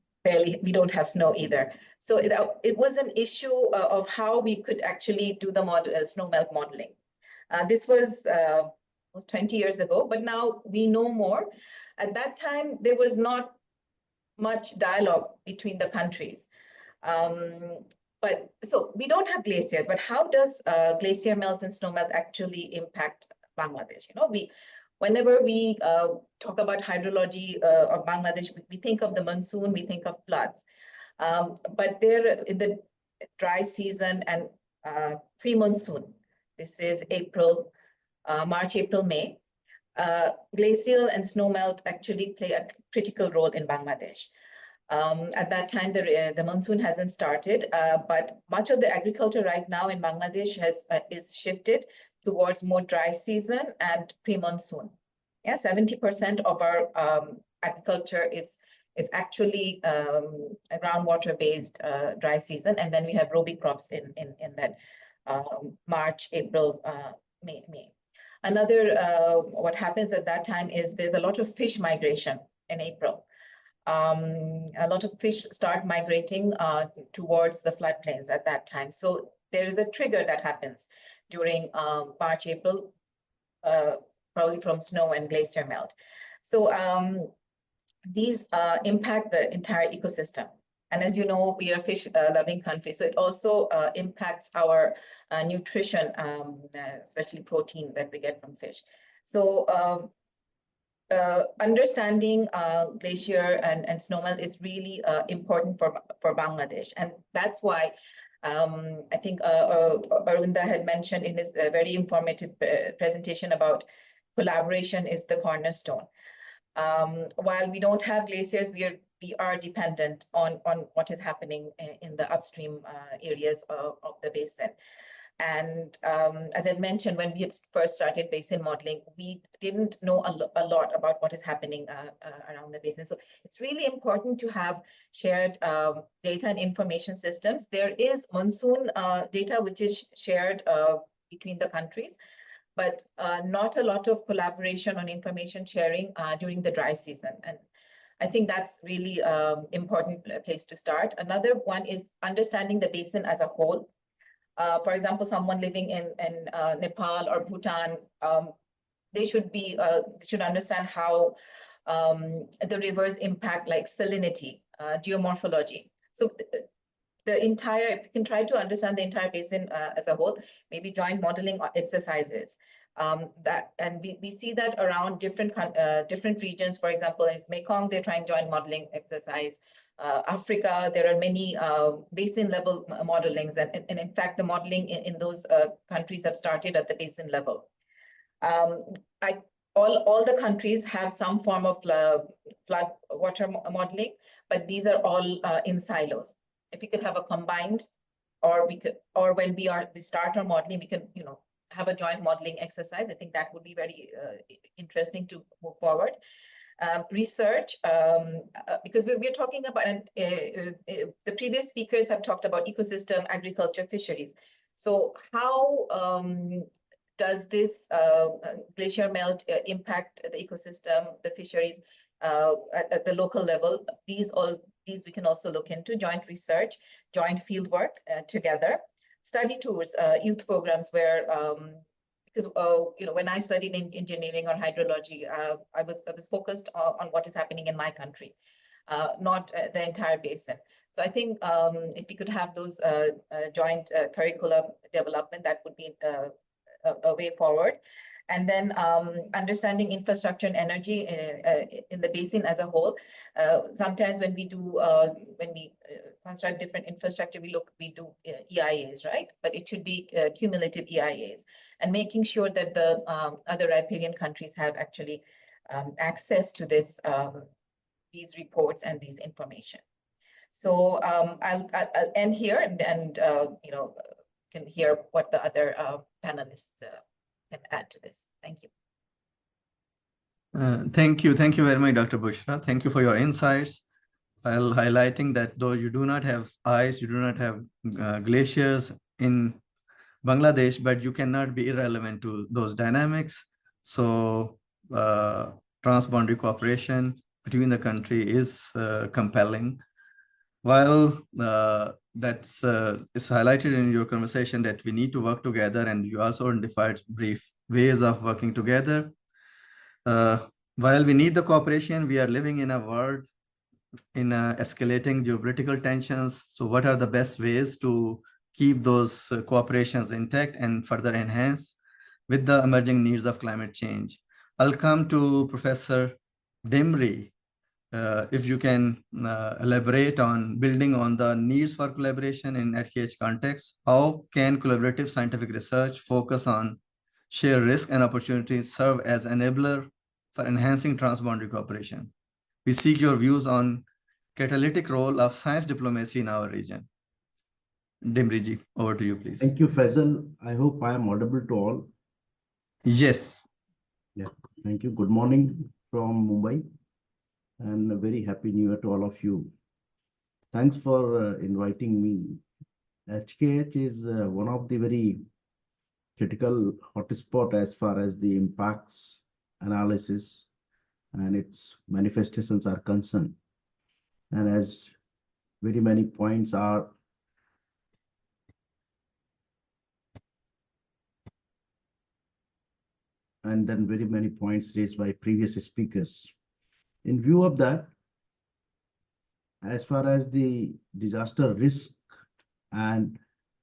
don't have snow either. So it was an issue of how we could actually do the snow melt modeling. This was almost 20 years ago, but now we know more. At that time, there was not much dialogue between the countries. But so we don't have glaciers, but how does glacier melt and snow melt actually impact Bangladesh? You know, whenever we talk about hydrology of Bangladesh, we think of the monsoon, we think of floods. But there in the dry season and pre-monsoon, this is April, March, April, May, glacial and snow melt actually play a critical role in Bangladesh. At that time, the monsoon hasn't started, but much of the agriculture right now in Bangladesh is shifted towards more dry season and pre-monsoon. Yeah, 70% of our agriculture is actually groundwater-based dry season, and then we have Rabi crops in that March, April, May. Another what happens at that time is there's a lot of fish migration in April. A lot of fish start migrating towards the floodplains at that time. So there is a trigger that happens during March, April, probably from snow and glacier melt. So these impact the entire ecosystem. And as you know, we are a fish-loving country, so it also impacts our nutrition, especially protein that we get from fish. So understanding glacier and snowmelt is really important for Bangladesh. And that's why I think Arvinda had mentioned in his very informative presentation about collaboration is the cornerstone. While we don't have glaciers, we are dependent on what is happening in the upstream areas of the basin. And as I mentioned, when we had first started basin modeling, we didn't know a lot about what is happening around the basin. So it's really important to have shared data and information systems. There is monsoon data which is shared between the countries, but not a lot of collaboration on information sharing during the dry season. And I think that's really important place to start. Another one is understanding the basin as a whole. For example, someone living in Nepal or Bhutan, they should understand how the rivers impact like salinity, geomorphology. So if you can try to understand the entire basin as a whole, maybe joint modeling exercises. And we see that around different regions. For example, in Mekong, they're trying joint modeling exercise. Africa, there are many basin level modelings, and in fact, the modeling in those countries have started at the basin level. All the countries have some form of flood water modeling, but these are all in silos. If we could have a combined, or when we start our modeling, we can have a joint modeling exercise. I think that would be very interesting to move forward. Research, because we're talking about, and the previous speakers have talked about ecosystem, agriculture, fisheries. So how does this glacier melt impact the ecosystem, the fisheries at the local level? These we can also look into joint research, joint field work together, study tours, youth programs where because when I studied in engineering or hydrology, I was focused on what is happening in my country, not the entire basin. So I think if we could have those joint curriculum development, that would be a way forward. And then understanding infrastructure and energy in the basin as a whole. Sometimes when we construct different infrastructure, we do EIAs, right? But it should be cumulative EIAs, and making sure that the other riparian countries have actually access to these reports and these information. So I'll end here and can hear what the other panelists can add to this. Thank you. Thank you. Thank you very much, Dr. Bushra. Thank you for your insights. While highlighting that though you do not have ice, you do not have glaciers in Bangladesh, but you cannot be irrelevant to those dynamics. So transboundary cooperation between the country is compelling. While that's is highlighted in your conversation that we need to work together, and you also identified brief ways of working together. While we need the cooperation, we are living in a world in escalating geopolitical tensions. So what are the best ways to keep those cooperations intact and further enhance with the emerging needs of climate change? I'll come to Professor Dimri. If you can elaborate on building on the needs for collaboration in HKH context, how can collaborative scientific research focus on shared risk and opportunities serve as enabler for enhancing transboundary cooperation? We seek your views on catalytic role of science diplomacy in our region. Dimriji, over to you, please. Thank you, Faisal. I hope I am audible to all. Yes. Yeah, thank you. Good morning from Mumbai, and a very happy new year to all of you. Thanks for inviting me. HKH is one of the very critical hotspot as far as the impacts analysis and its manifestations are concerned. And as very many points are and then very many points raised by previous speakers. In view of that, as far as the disaster risk and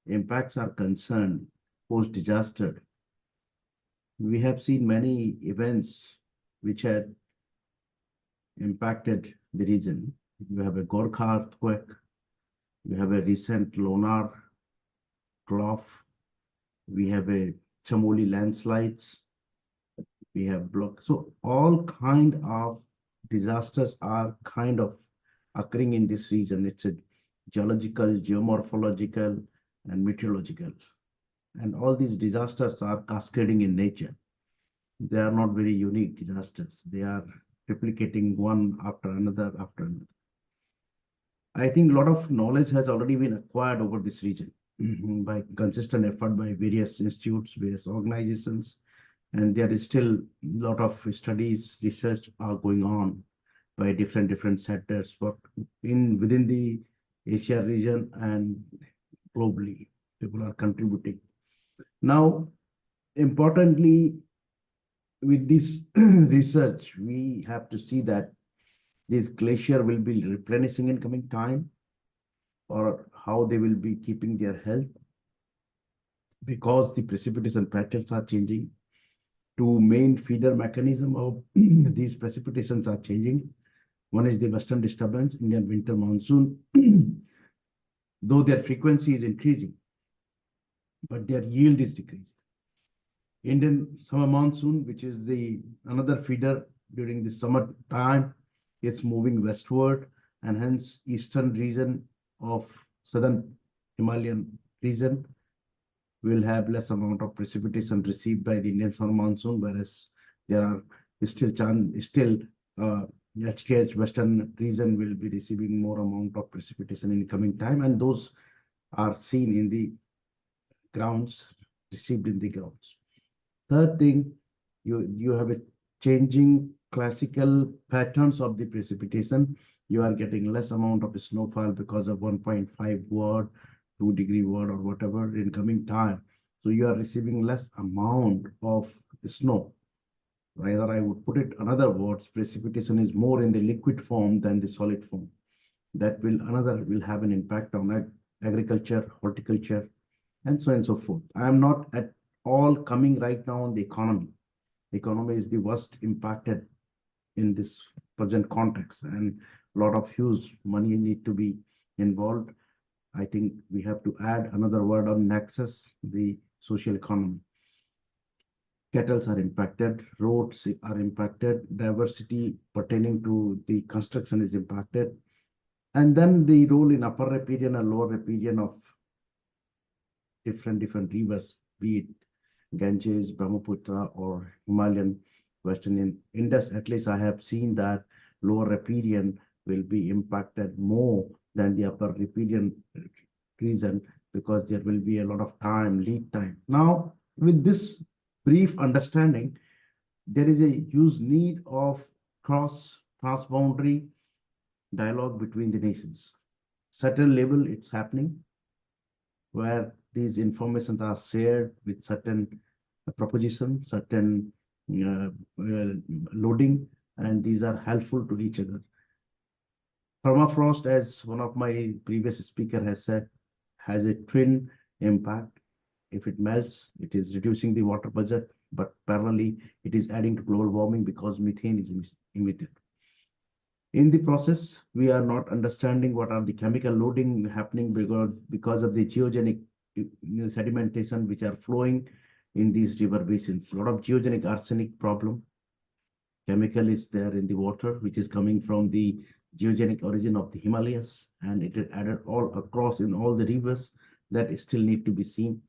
impacts are concerned, post-disaster, we have seen many events which had impacted the region. You have a Gorkha earthquake, you have a recent Lonar Clough, we have a Chamoli landslides, we have block. So all kind of disasters are kind of occurring in this region. It's a geological, geomorphological, and meteorological. And all these disasters are cascading in nature. They are not very unique disasters. They are replicating one after another after another. I think a lot of knowledge has already been acquired over this region by consistent effort by various institutes, various organizations, and there is still a lot of studies, research are going on by different sectors, but within the Asia region and globally, people are contributing. Now, importantly, with this research, we have to see that this glacier will be replenishing in coming time, or how they will be keeping their health, because the precipitation patterns are changing. Two main feeder mechanism of these precipitations are changing. One is the western disturbance, Indian winter monsoon, though their frequency is increasing, but their yield is decreasing. Indian summer monsoon, which is another feeder during the summer time, it's moving westward, and hence eastern region of southern Himalayan region will have less amount of precipitation received by the Indian summer monsoon, whereas there are still HKH western region will be receiving more amount of precipitation in coming time, and those are seen in the grounds, received in the grounds. Third thing, you have a changing classical patterns of the precipitation. You are getting less amount of snowfall because of 1.5 word, 2 degree word, or whatever in coming time. So you are receiving less amount of snow. Rather, I would put it another words, precipitation is more in the liquid form than the solid form. That will have an impact on agriculture, horticulture, and so on and so forth. I am not at all coming right now on the economy. The economy is the worst impacted in this present context, and a lot of huge money need to be involved. I think we have to add another word on nexus, the social economy. Kettles are impacted, roads are impacted, diversity pertaining to the construction is impacted, and then the role in upper riparian and lower riparian of different rivers, be it Ganges, Brahmaputra, or Himalayan Western Indus, at least I have seen that lower riparian will be impacted more than the upper riparian region, because there will be a lot of lead time. Now, with this brief understanding, there is a huge need of transboundary dialogue between the nations. Certain level it's happening, where these informations are shared with certain propositions, certain loading, and these are helpful to each other. Permafrost, as one of my previous speaker has said, has a twin impact. If it melts, it is reducing the water budget, but parallelly, it is adding to global warming because methane is emitted. In the process, we are not understanding what are the chemical loading happening because of the geogenic sedimentation which are flowing in these river basins. A lot of geogenic arsenic problem. Chemical is there in the water, which is coming from the geogenic origin of the Himalayas, and it is added all across in all the rivers that still need to be seen.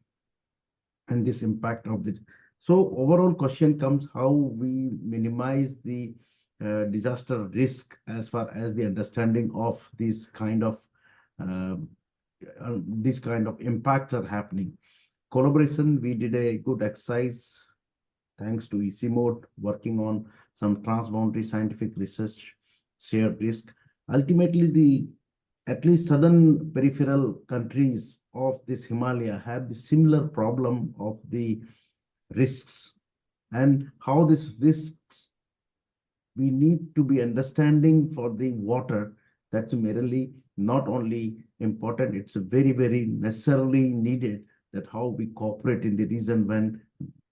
And this impact of the, so overall question comes how we minimize the disaster risk as far as the understanding of these kind of impacts are happening. Collaboration, we did a good exercise thanks to ICIMOD, working on some transboundary scientific research, shared risk. Ultimately, at least southern peripheral countries of this Himalaya have the similar problem of the risks, and how these risks we need to be understanding for the water. That's merely not only important, it's very, very necessarily needed, that how we cooperate in the region when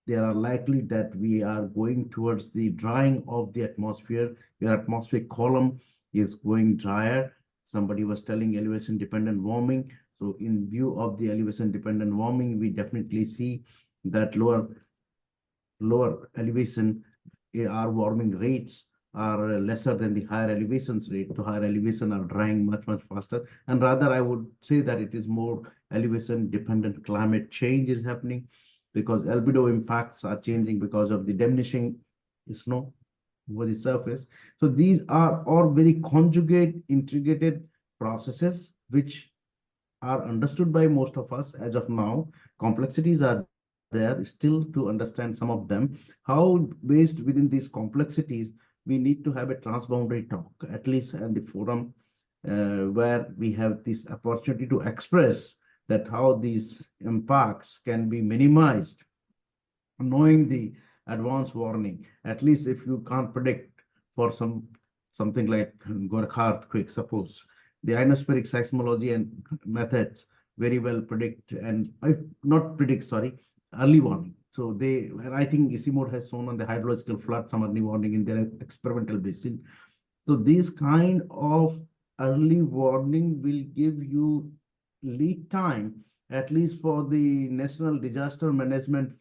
there are likely that we are going towards the drying of the atmosphere. Your atmospheric column is going drier. Somebody was telling elevation dependent warming. So in view of the elevation dependent warming, we definitely see that lower elevation, our warming rates are lesser than the higher elevations rate. To higher elevation are drying much faster, and rather I would say that it is more elevation dependent climate change is happening, because albedo impacts are changing because of the diminishing snow over the surface. So these are all very integrated processes which are understood by most of us as of now. Complexities are there still to understand some of them. How based within these complexities, we need to have a transboundary talk, at least at the forum, where we have this opportunity to express that how these impacts can be minimized, knowing the advance warning. At least if you can't predict for something like Gorkha earthquake, suppose, the ionospheric seismology and methods very well predict, and early warning. So I think ICIMOD has shown on the hydrological flood some early warning in their experimental basin. So this kind of early warning will give you lead time, at least for the national disaster management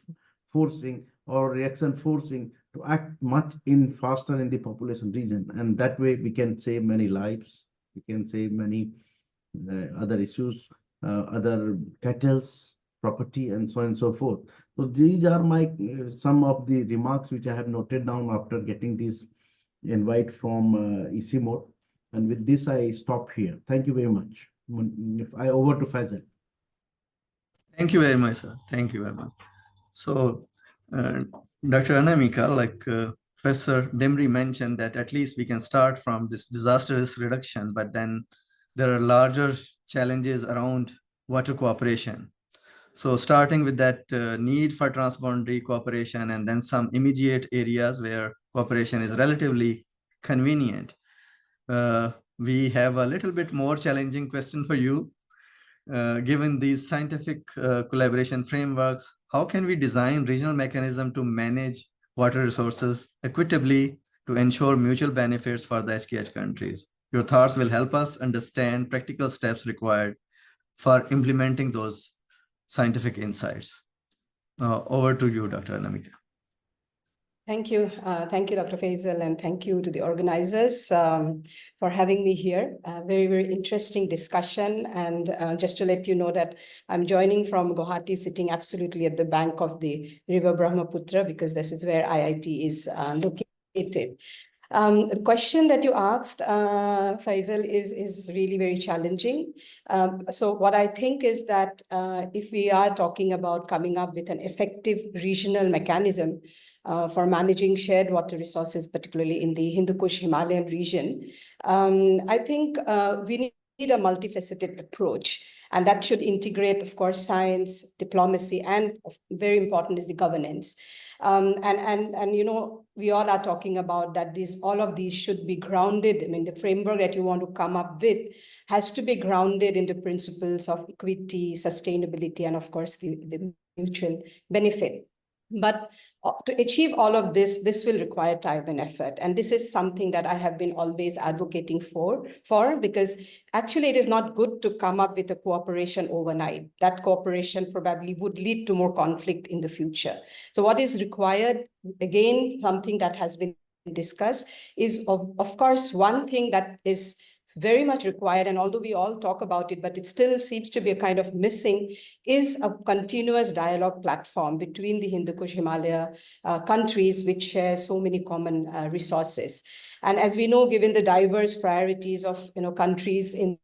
forcing or reaction forcing to act much faster in the population region. And that way we can save many lives, we can save many other issues, other kettles, property, and so on and so forth. So these are my some of the remarks which I have noted down after getting this invite from ICIMOD. And with this, I stop here. Thank you very much. If I over to Faisal. Thank you very much, sir. Thank you very much. So, Dr. Anamika, like Professor Demri mentioned, that at least we can start from this disaster risk reduction, but then there are larger challenges around water cooperation. So starting with that need for transboundary cooperation, and then some immediate areas where cooperation is relatively convenient. We have a little bit more challenging question for you. Given these scientific collaboration frameworks, how can we design regional mechanism to manage water resources equitably to ensure mutual benefits for the HKH countries? Your thoughts will help us understand practical steps required for implementing those scientific insights. Over to you, Dr. Anamika. Thank you. Thank you, Dr. Faisal, and thank you to the organizers for having me here. Very, very interesting discussion. And just to let you know that I'm joining from Guwahati, sitting absolutely at the bank of the River Brahmaputra, because this is where IIT is located. The question that you asked, Faisal, is really very challenging. So what I think is that if we are talking about coming up with an effective regional mechanism for managing shared water resources, particularly in the Hindu Kush Himalayan region, I think we need a multifaceted approach. And that should integrate, of course, science, diplomacy, and very important is the governance. And you know, we all are talking about that all of these should be grounded. I mean, the framework that you want to come up with has to be grounded in the principles of equity, sustainability, and of course, the mutual benefit. But to achieve all of this will require time and effort. And this is something that I have been always advocating for because actually it is not good to come up with a cooperation overnight. That cooperation probably would lead to more conflict in the future. So what is required, again, something that has been discussed, is of course, one thing that is very much required, and although we all talk about it, but it still seems to be a kind of missing, is a continuous dialogue platform between the Hindu Kush Himalaya countries, which share so many common resources. And as we know, given the diverse priorities of countries in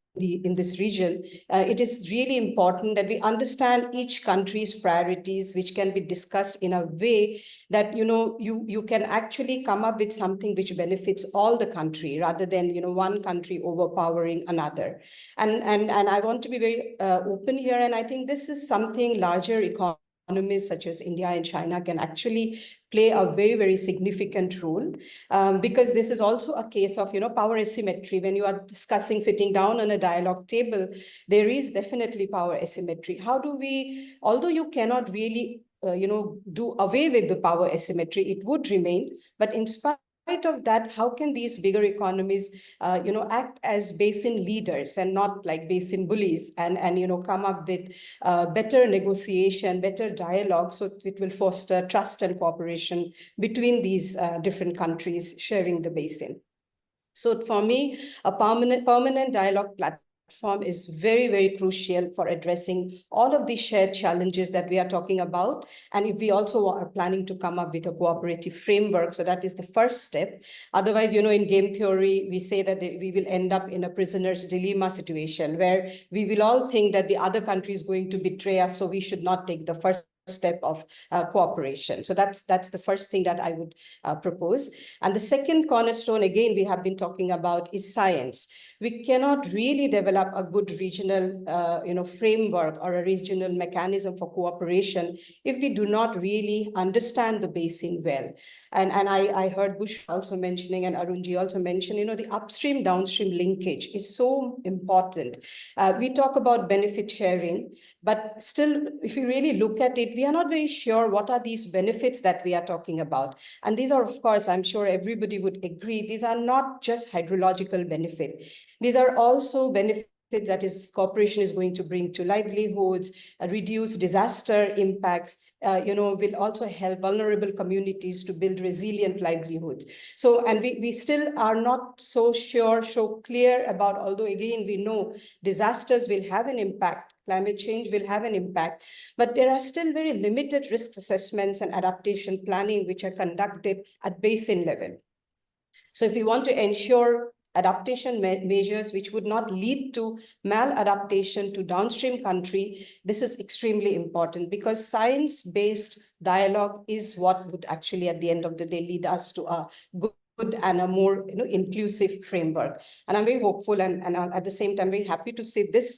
this region, it is really important that we understand each country's priorities, which can be discussed in a way that you can actually come up with something which benefits all the country, rather than one country overpowering another. And I want to be very open here, and I think this is something larger economies such as India and China can actually play a very, very significant role, because this is also a case of power asymmetry. When you are discussing, sitting down on a dialogue table, there is definitely power asymmetry. How do we, although you cannot really do away with the power asymmetry, it would remain, but in spite of that, how can these bigger economies act as basin leaders and not like basin bullies, and come up with better negotiation, better dialogue, so it will foster trust and cooperation between these different countries sharing the basin. So for me, a permanent dialogue platform is very, very crucial for addressing all of these shared challenges that we are talking about. And if we also are planning to come up with a cooperative framework, so that is the first step. Otherwise, in game theory, we say that we will end up in a prisoner's dilemma situation where we will all think that the other country is going to betray us, so we should not take the first step of cooperation. So that's the first thing that I would propose. And the second cornerstone, again, we have been talking about, is science. We cannot really develop a good regional framework or a regional mechanism for cooperation if we do not really understand the basin well. And I heard Bush also mentioning, and Arunji also mentioned, the upstream downstream linkage is so important. We talk about benefit sharing, but still, if you really look at it, we are not very sure what are these benefits that we are talking about. And these are, of course, I'm sure everybody would agree, these are not just hydrological benefits. These are also benefits that cooperation is going to bring to livelihoods, reduce disaster impacts, will also help vulnerable communities to build resilient livelihoods. So, and we still are not so sure, so clear about, although again, we know disasters will have an impact, climate change will have an impact, but there are still very limited risk assessments and adaptation planning which are conducted at basin level. So if we want to ensure adaptation measures which would not lead to maladaptation to downstream country, this is extremely important, because science-based dialogue is what would actually at the end of the day lead us to a good and a more inclusive framework. And I'm very hopeful, and at the same time very happy to see this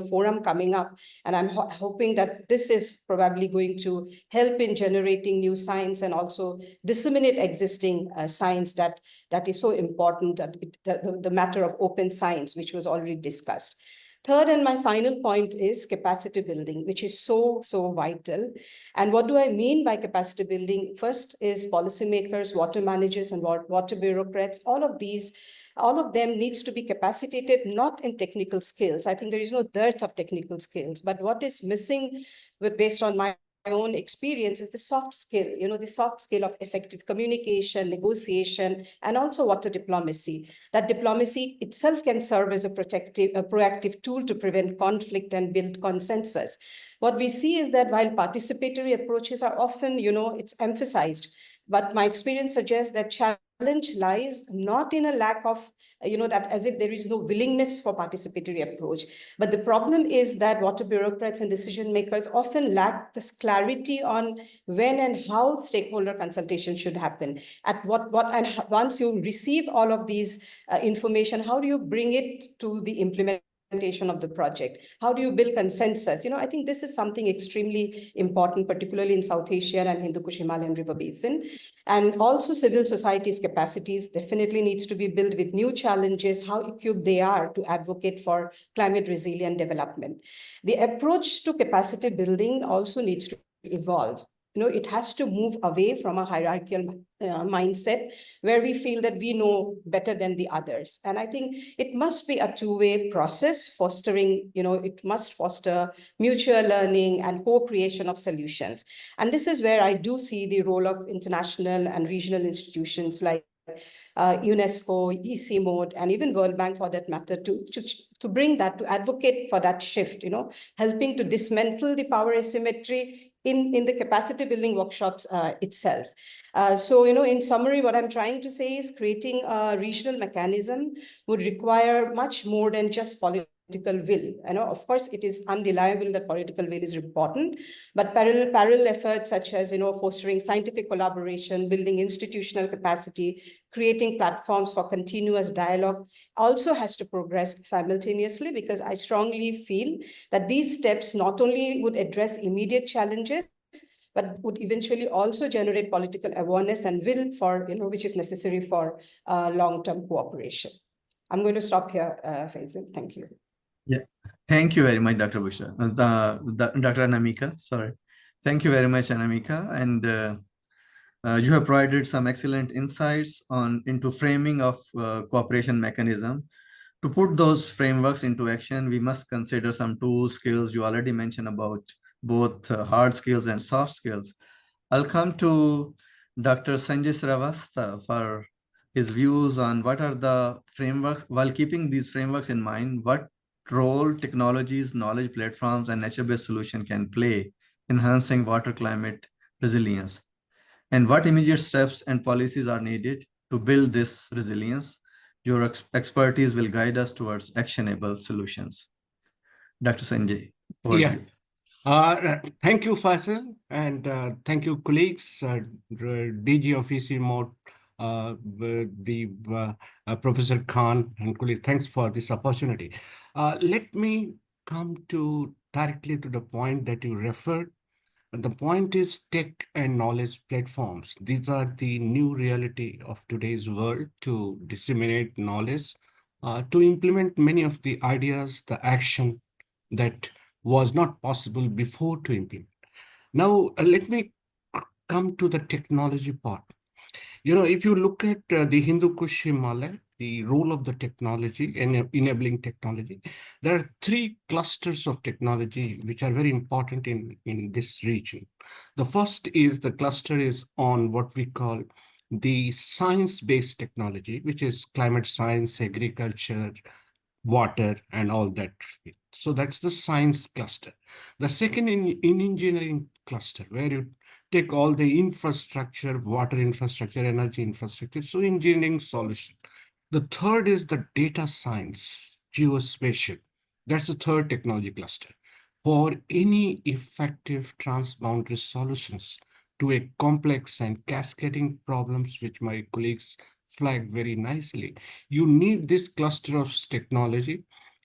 forum coming up, and I'm hoping that this is probably going to help in generating new science and also disseminate existing science that is so important, the matter of open science, which was already discussed. Third, and my final point, is capacity building, which is so vital. And what do I mean by capacity building? First is policymakers, water managers, and water bureaucrats. All of them needs to be capacitated, not in technical skills. I think there is no dearth of technical skills, but what is missing, based on my own experience is the soft skill, the soft skill of effective communication, negotiation, and also water diplomacy. That diplomacy itself can serve as a proactive tool to prevent conflict and build consensus. What we see is that while participatory approaches are often, it's emphasized, but my experience suggests that challenge lies not in a lack of, that as if there is no willingness for participatory approach. But the problem is that water bureaucrats and decision makers often lack this clarity on when and how stakeholder consultation should happen. At and once you receive all of these information, how do you bring it to the implementation of the project? How do you build consensus? I think this is something extremely important, particularly in South Asia and Hindu Kush Himalayan River Basin. And also civil society's capacities definitely needs to be built with new challenges, how equipped they are to advocate for climate resilient development. The approach to capacity building also needs to evolve. It has to move away from a hierarchical mindset where we feel that we know better than the others. And I think it must be a two-way process, fostering, it must foster mutual learning and co-creation of solutions. And this is where I do see the role of international and regional institutions like UNESCO, ICIMOD, and even World Bank for that matter, to bring that, to advocate for that shift, helping to dismantle the power asymmetry in the capacity building workshops itself. So, in summary, what I'm trying to say is creating a regional mechanism would require much more than just political will. Of course, it is undeniable that political will is important, but parallel efforts such as, fostering scientific collaboration, building institutional capacity, creating platforms for continuous dialogue also has to progress simultaneously, because I strongly feel that these steps not only would address immediate challenges, but would eventually also generate political awareness and will for, which is necessary for long-term cooperation. I'm going to stop here, Faisal. Thank you. Yeah, thank you very much, Dr. Bushra. Dr. Anamika, sorry. Thank you very much, Anamika. And you have provided some excellent insights into framing of cooperation mechanism. To put those frameworks into action, we must consider some tools, skills. You already mentioned about both hard skills and soft skills. I'll come to Dr. Sanjay Sravastava for his views on what are the frameworks, while keeping these frameworks in mind, what role technologies, knowledge platforms, and nature-based solution can play enhancing water climate resilience, and what immediate steps and policies are needed to build this resilience. Your expertise will guide us towards actionable solutions. Dr. Sanjay, over to you. Thank you, Faisal, and thank you, colleagues, DG of ICIMOD, Professor Khan, and colleagues. Thanks for this opportunity. Let me come directly to the point that you referred. The point is tech and knowledge platforms. These are the new reality of today's world to disseminate knowledge, to implement many of the ideas, the action that was not possible before to implement. Now, let me come to the technology part. If you look at the Hindu Kush Himalaya, the role of the technology and enabling technology, there are three clusters of technology which are very important in this region. The first is the cluster is on what we call the science-based technology, which is climate science, agriculture, water, and all that. So that's the science cluster. The second in engineering cluster, where you take all the infrastructure, water infrastructure, energy infrastructure, so engineering solution. The third is the data science, geospatial. That's the third technology cluster. For any effective transboundary solutions to a complex and cascading problems, which my colleagues flagged very nicely, you need this cluster of technology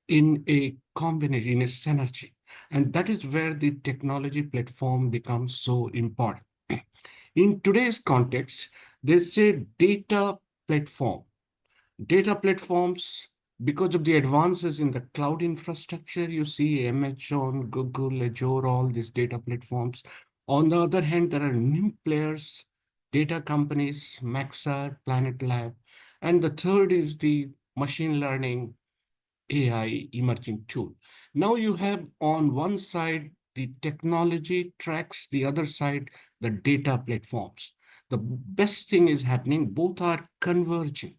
in a combination, in a synergy. And that is where the technology platform becomes so important. In today's context, there's a data platform. Data platforms, because of the advances in the cloud infrastructure, you see Amazon, Google, Azure, all these data platforms. On the other hand, there are new players, data companies, Maxar, Planet Lab. And the third is the machine learning AI emerging tool. Now you have on one side the technology tracks the other side, the data platforms. The best thing is happening, both are converging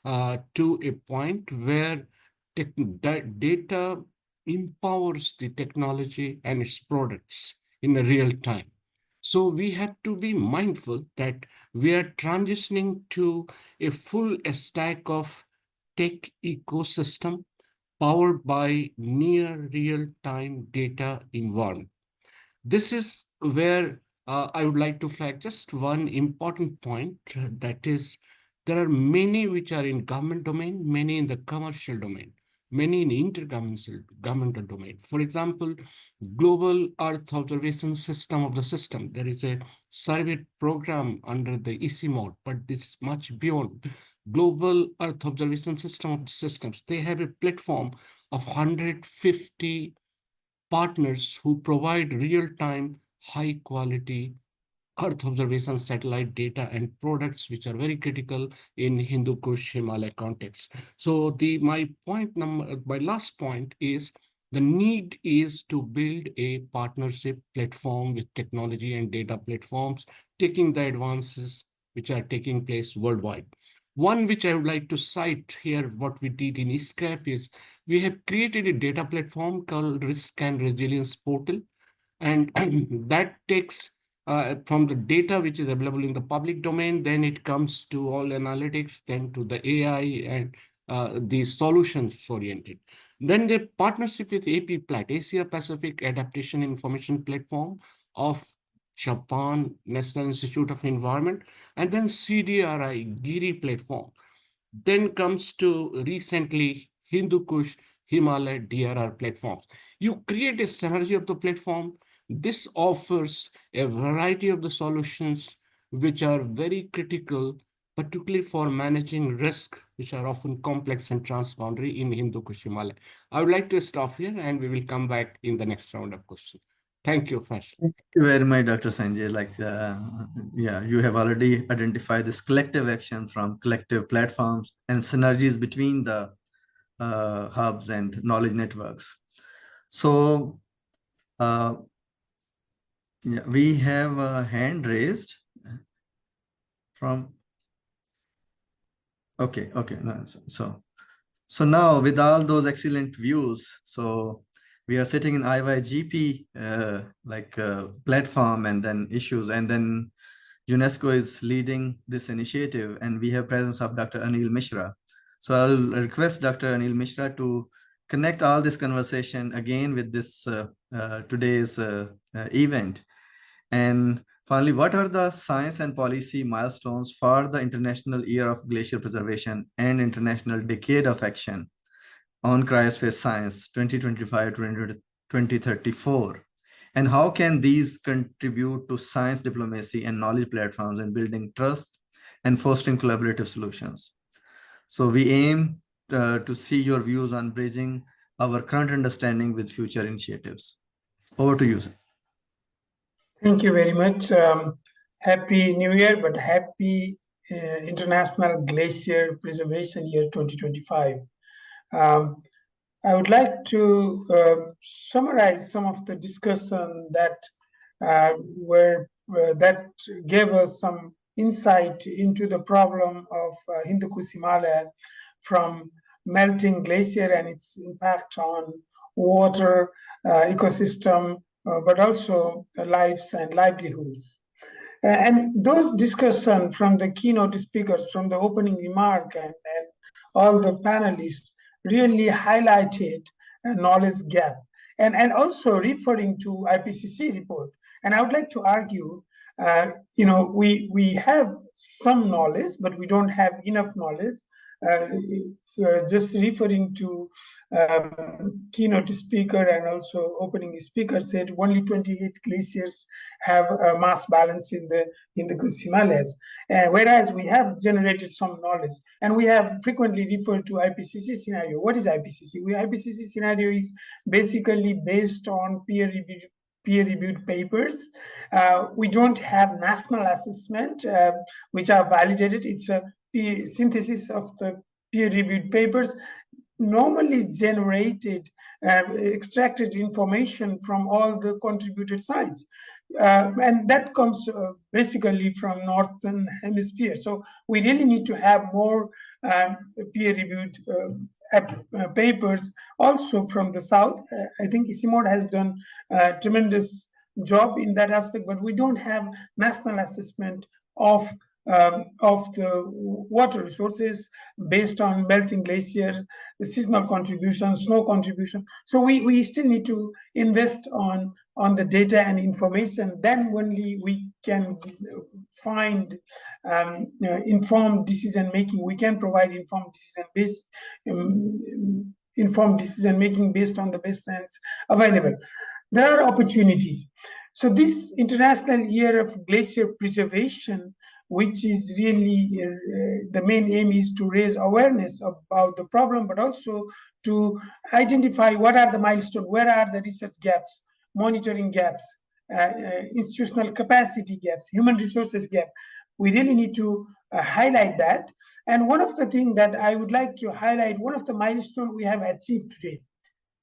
to a point where data empowers the technology and its products in a real time. So we have to be mindful that we are transitioning to a full stack of tech ecosystem powered by near real-time data environment. This is where I would like to flag just one important point, that is, there are many which are in government domain, many in the commercial domain, many in intergovernmental domain. For example, Global Earth Observation System of the System. There is a survey program under the ICIMOD, but this is much beyond. Global Earth Observation System of the Systems. They have a platform of 150 partners who provide real-time, high-quality Earth observation satellite data and products which are very critical in Hindu Kush Himalaya context. So my last point is the need is to build a partnership platform with technology and data platforms, taking the advances which are taking place worldwide. One which I would like to cite here, what we did in ISCAP is we have created a data platform called Risk and Resilience Portal, and that takes from the data which is available in the public domain, then it comes to all analytics, then to the AI and the solutions oriented. Then the partnership with APPLAT, Asia Pacific Adaptation Information Platform of Japan, National Institute of Environment, and then CDRI, GIRI platform. Then comes to recently Hindu Kush Himalaya DRR platforms. You create a synergy of the platform. This offers a variety of the solutions which are very critical, particularly for managing risk, which are often complex and transboundary in Hindu Kush Himalaya. I would like to stop here and we will come back in the next round of questions. Thank you, Faisal. Thank you very much, Dr. Sanjay. Yeah, you have already identified this collective action from collective platforms and synergies between the hubs and knowledge networks. So yeah, we have a hand raised from. Okay. No, so now with all those excellent views, so we are sitting in IYGP platform and then issues, and then UNESCO is leading this initiative, and we have presence of Dr. Anil Mishra. So I'll request Dr. Anil Mishra to connect all this conversation again with this today's event. And finally, what are the science and policy milestones for the International Year of Glacier Preservation and International Decade of Action on Cryosphere Science 2025-2034? And how can these contribute to science diplomacy and knowledge platforms and building trust and fostering collaborative solutions? So we aim to see your views on bridging our current understanding with future initiatives. Over to you, sir. Thank you very much. Happy New Year, but happy International Glacier Preservation Year 2025. I would like to summarize some of the discussion that that gave us some insight into the problem of Hindu Kush Himalaya, from melting glacier and its impact on water, ecosystem, but also lives and livelihoods. And those discussions from the keynote speakers, from the opening remark and all the panelists really highlighted a knowledge gap, and also referring to IPCC report. And I would like to argue, we have some knowledge, but we don't have enough knowledge. Just referring to keynote speaker and also opening speaker said only 28 glaciers have a mass balance in the Kush Himalayas, whereas we have generated some knowledge, and we have frequently referred to IPCC scenario. What is IPCC? IPCC scenario is basically based on peer-reviewed papers. We don't have national assessment which are validated. It's a synthesis of the peer-reviewed papers. normally generated, extracted information from all the contributed sites. And that comes basically from Northern Hemisphere. So we really need to have more peer-reviewed papers also from the South. I think ICIMOD has done a tremendous job in that aspect, but we don't have national assessment of the water resources based on melting glacier, the seasonal contribution, snow contribution. So we still need to invest on the data and information. Then only we can find informed decision making. We can provide informed decision making based on the best science available. There are opportunities. So this International Year of Glacier Preservation, which is really the main aim, is to raise awareness about the problem, but also to identify what are the milestones, where are the research gaps, monitoring gaps, institutional capacity gaps, human resources gap. We really need to highlight that. And one of the things that I would like to highlight, one of the milestones we have achieved today.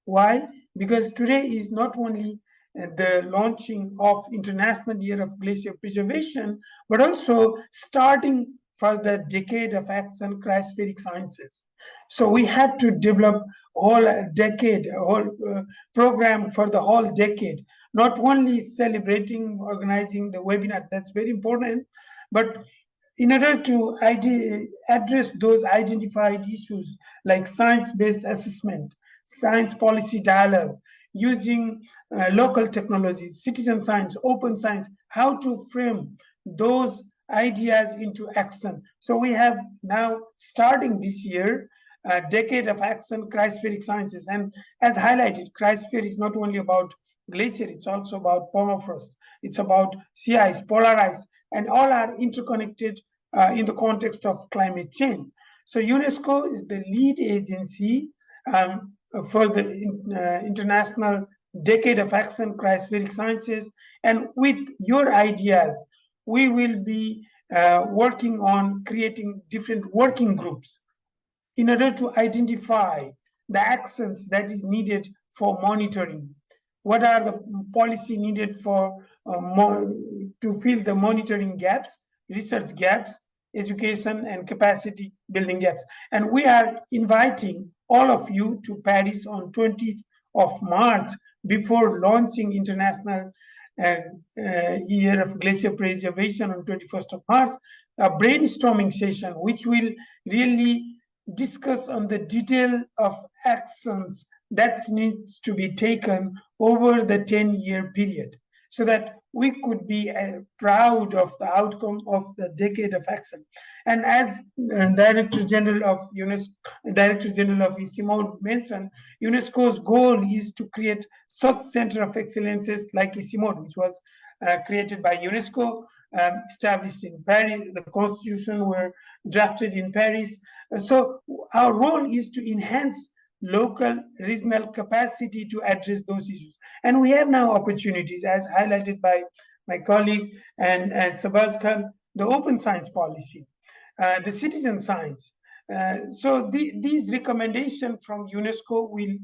Why? Because today is not only the launching of International Year of Glacier Preservation, but also starting for the decade of action cryospheric sciences. So we have to develop a whole decade, a whole program for the whole decade, not only celebrating, organizing the webinar, that's very important, but in order to address those identified issues like science-based assessment, science policy dialogue, using local technologies, citizen science, open science, how to frame those ideas into action. So we have now, starting this year, a decade of action cryospheric sciences. And as highlighted, cryosphere is not only about glacier, it's also about permafrost, it's about sea ice, polar ice, and all are interconnected in the context of climate change. So UNESCO is the lead agency for the International Decade of Action Cryospheric Sciences. And with your ideas, we will be working on creating different working groups in order to identify the actions that is needed for monitoring. What are the policy needed for to fill the monitoring gaps, research gaps, education and capacity building gaps. And we are inviting all of you to Paris on 20th of March before launching International Year of Glacier Preservation on 21st of March, a brainstorming session which will really discuss on the detail of actions that needs to be taken over the 10-year period, so that we could be proud of the outcome of the decade of action. And as Director General of UNESCO, Director General of ICIMOD mentioned, UNESCO's goal is to create such center of excellences like ICIMOD, which was created by UNESCO, established in Paris. The constitution were drafted in Paris. So our role is to enhance local, regional capacity to address those issues. And we have now opportunities, as highlighted by my colleague and Sabaz Khan, the open science policy, the citizen science. So these recommendations from UNESCO will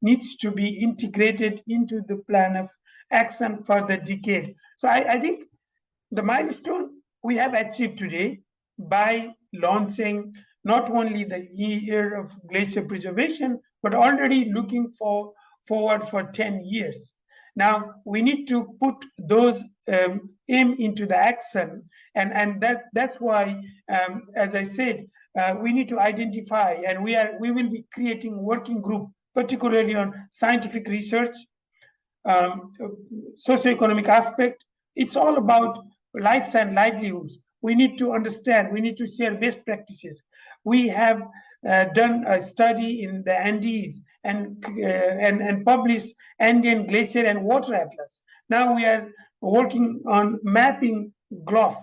needs to be integrated into the plan of action for the decade. So I think the milestone we have achieved today by launching not only the year of glacier preservation, but already looking forward for 10 years. Now we need to put those aim into the action, and that's why, as I said, we need to identify, and we will be creating working group, particularly on scientific research, socioeconomic aspect. It's all about lives and livelihoods. We need to understand, we need to share best practices. We have done a study in the Andes and published Andean Glacier and Water Atlas. Now we are working on mapping GLOF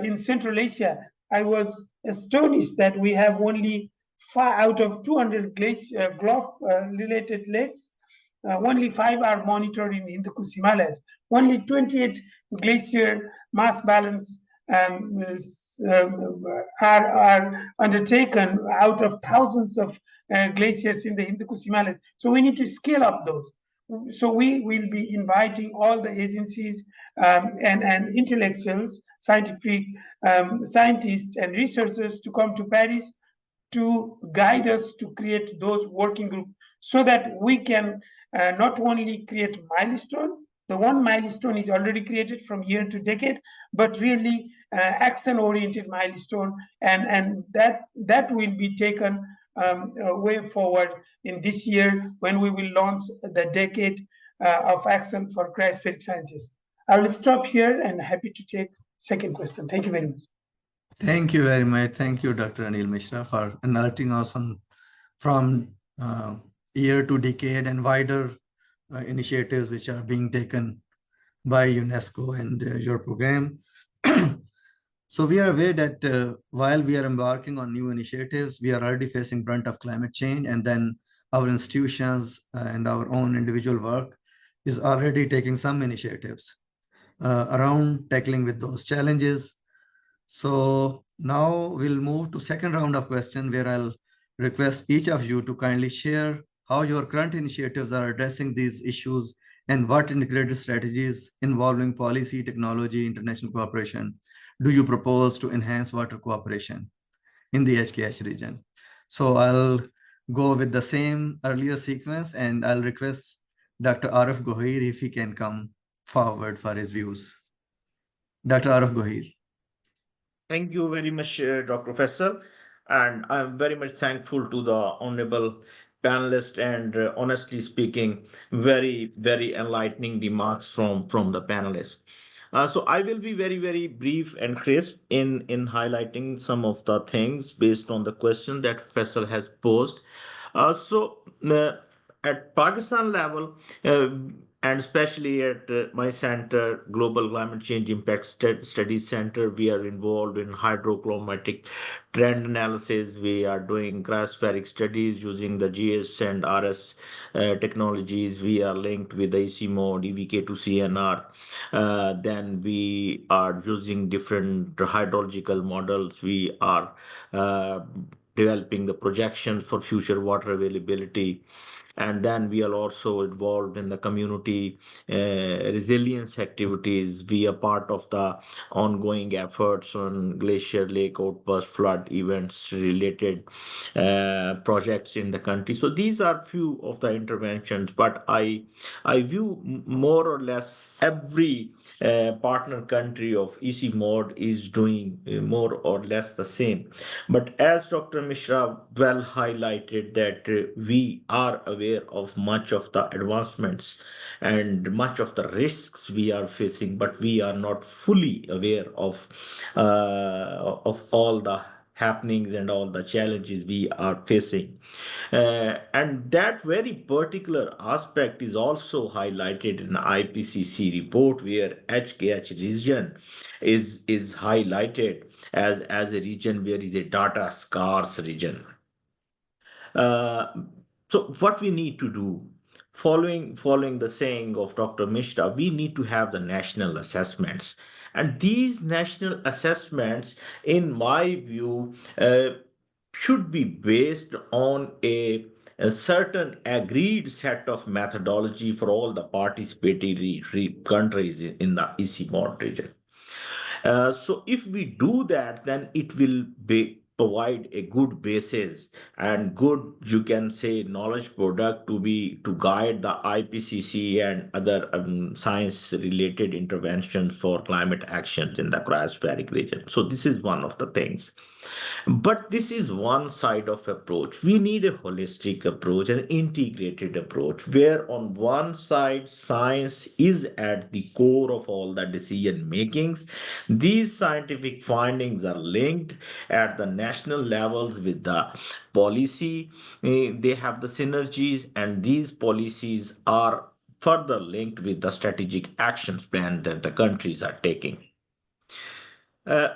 in Central Asia. I was astonished that we have only 5 out of 200 GLOF related lakes. Only 5 are monitored in the Himalayas. Only 28 glacier mass balance are undertaken out of thousands of glaciers in the Hindu Kush Himalaya. So we need to scale up those. So we will be inviting all the agencies and intellectuals, scientific scientists and researchers to come to Paris to guide us to create those working groups so that we can not only create milestone, the one milestone is already created from year to decade, but really action-oriented milestone, and that will be taken way forward in this year when we will launch the decade of action for cryospheric sciences. I will stop here and happy to take second question. Thank you very much. Thank you very much. Thank you, Dr. Anil Mishra, for alerting us on from year to decade and wider initiatives which are being taken by UNESCO and your program. So we are aware that while we are embarking on new initiatives, we are already facing brunt of climate change, and then our institutions and our own individual work is already taking some initiatives around tackling with those challenges. So now we'll move to second round of question where I'll request each of you to kindly share how your current initiatives are addressing these issues and what integrated strategies involving policy, technology, international cooperation do you propose to enhance water cooperation in the HKH region? So I'll go with the same earlier sequence and I'll request Dr. Arif Gohir if he can come forward for his views. Dr. Arif Gohir. Thank you very much, Dr. Professor. And I'm very much thankful to the honorable panelist and honestly speaking, very, very enlightening remarks from the panelists. So I will be very, very brief and crisp in highlighting some of the things based on the question that Professor has posed. At Pakistan level, and especially at my center, Global Climate Change Impact Studies Center, we are involved in hydroclimatic trend analysis. We are doing cryospheric studies using the GS and RS technologies. We are linked with the ICIMOD, EVK to CNR. Then we are using different hydrological models. We are developing the projections for future water availability. And then we are also involved in the community resilience activities. We are part of the ongoing efforts on glacier lake outburst flood events related projects in the country. So these are few of the interventions, but I view more or less every partner country of ICIMOD is doing more or less the same. But as Dr. Mishra well highlighted that we are aware of much of the advancements and much of the risks we are facing, but we are not fully aware of all the happenings and all the challenges we are facing. And that very particular aspect is also highlighted in the IPCC report where HKH region is highlighted as a region where is a data scarce region. So what we need to do, following the saying of Dr. Mishra, we need to have the national assessments. And these national assessments, in my view, should be based on a certain agreed set of methodology for all the participatory countries in the ICIMOD region. So if we do that, then it will provide a good basis and good, you can say, knowledge product to guide the IPCC and other science related interventions for climate actions in the cryospheric region. So this is one of the things. But this is one side of approach. We need a holistic approach, an integrated approach, where on one side, science is at the core of all the decision makings. These scientific findings are linked at the national levels with the policy. They have the synergies, and these policies are further linked with the strategic action plan that the countries are taking. Uh,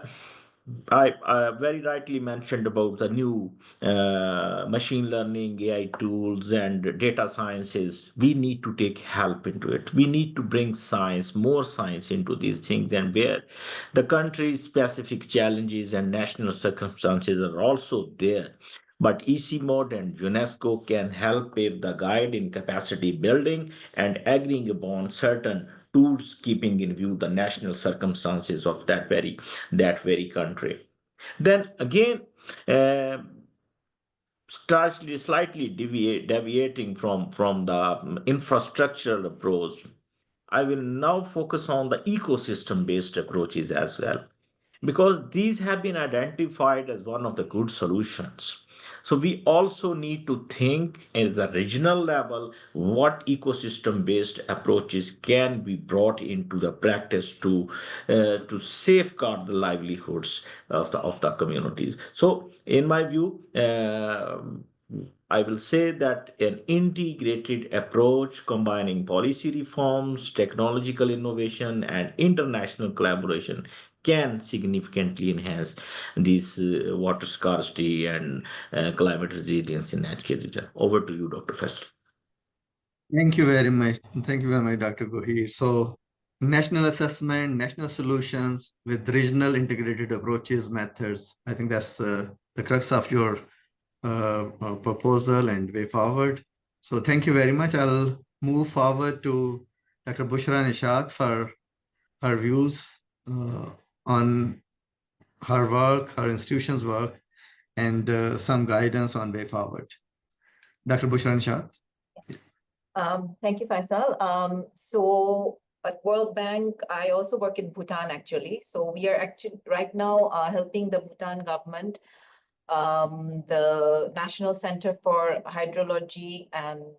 I very rightly mentioned about the new machine learning, AI tools, and data sciences. We need to take help into it. We need to bring science, more science into these things, and where the country's specific challenges and national circumstances are also there. But ICIMOD and UNESCO can help pave the guide in capacity building and agreeing upon certain tools, keeping in view the national circumstances of that very country. Then again, uh, slightly deviating from the infrastructural approach, I will now focus on the ecosystem based approaches as well, because these have been identified as one of the good solutions. So we also need to think at the regional level what ecosystem based approaches can be brought into the practice to safeguard the livelihoods of the communities. So in my view, I will say that an integrated approach combining policy reforms, technological innovation, and international collaboration can significantly enhance this water scarcity and climate resilience in Nigeria. Over to you, Dr. Faisal. Thank you very much. Thank you very much, Dr. Gohir. So national assessment, national solutions with regional integrated approaches, methods. I think that's the crux of your proposal and way forward. So thank you very much. I'll move forward to Dr. Bushra Nishat for her views on her work, her institution's work, and some guidance on way forward. Dr. Bushra Nishat. Thank you, Faisal. So at World Bank, I also work in Bhutan actually. So we are actually right now helping the Bhutan government, the National Center for Hydrology and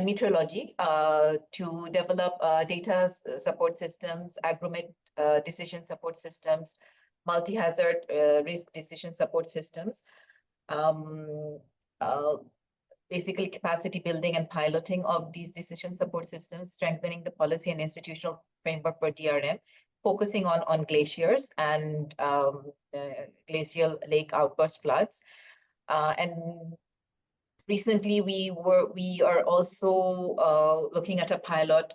Meteorology to develop data support systems, agromet decision support systems, multi-hazard risk decision support systems. Basically capacity building and piloting of these decision support systems, strengthening the policy and institutional framework for DRM, focusing on glaciers and glacial lake outburst floods. And recently we are also looking at a pilot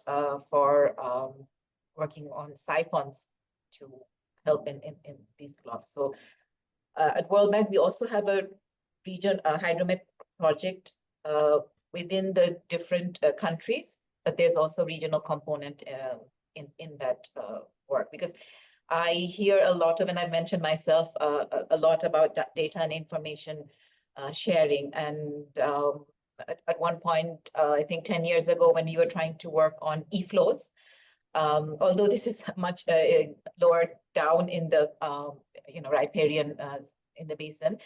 for working on siphons to help in these crops. So at World Bank, we also have a region hydromet project within the different countries, but there's also regional component in that work, because I hear a lot of, and I mentioned myself a lot about data and information sharing. And at one point, I think 10 years ago, when we were trying to work on e-flows, although this is much lower down in the riparian in the basin,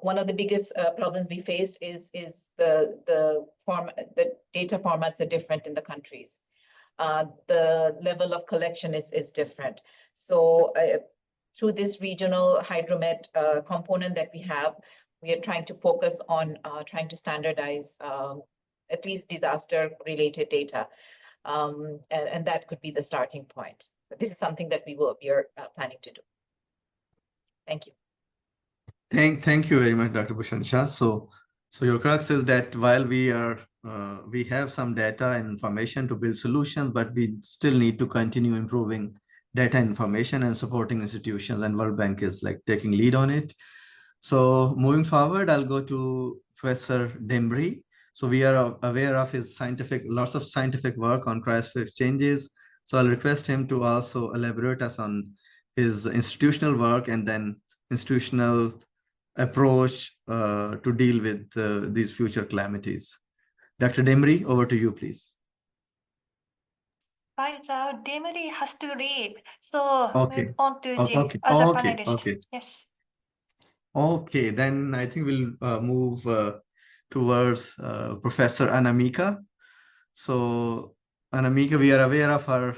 one of the biggest problems we faced is the data formats are different in the countries. The level of collection is different. So through this regional hydromet component that we have, we are trying to focus on trying to standardize at least disaster-related data, and that could be the starting point. But this is something that we are planning to do. Thank you. Thank you very much, Dr. Bhushan Shah. So your crux is that while we have some data and information to build solutions, but we still need to continue improving data information and supporting institutions, and World Bank is like taking lead on it. So moving forward, I'll go to Professor Dembry. So we are aware of his lots of scientific work on cryosphere exchanges. So I'll request him to also elaborate us on his institutional work and then institutional approach to deal with these future calamities. Dr. Dembry, over to you, please. Faisal, Dembry has to leave, so Okay. move on to the Okay. other Okay. panelist. Okay. Yes. Okay, then I think we'll move towards Professor Anamika. So Anamika, we are aware of her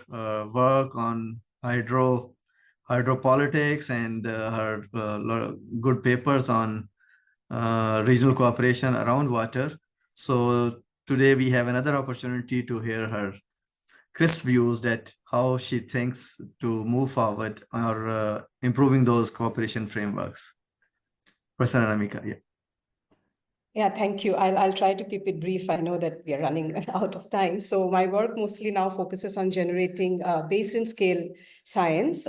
work on hydropolitics and her good papers on regional cooperation around water. So today we have another opportunity to hear her crisp views that how she thinks to move forward or improving those cooperation frameworks. Professor Anamika, yeah. Yeah, thank you. I'll try to keep it brief. I know that we are running out of time. So my work mostly now focuses on generating basin scale science,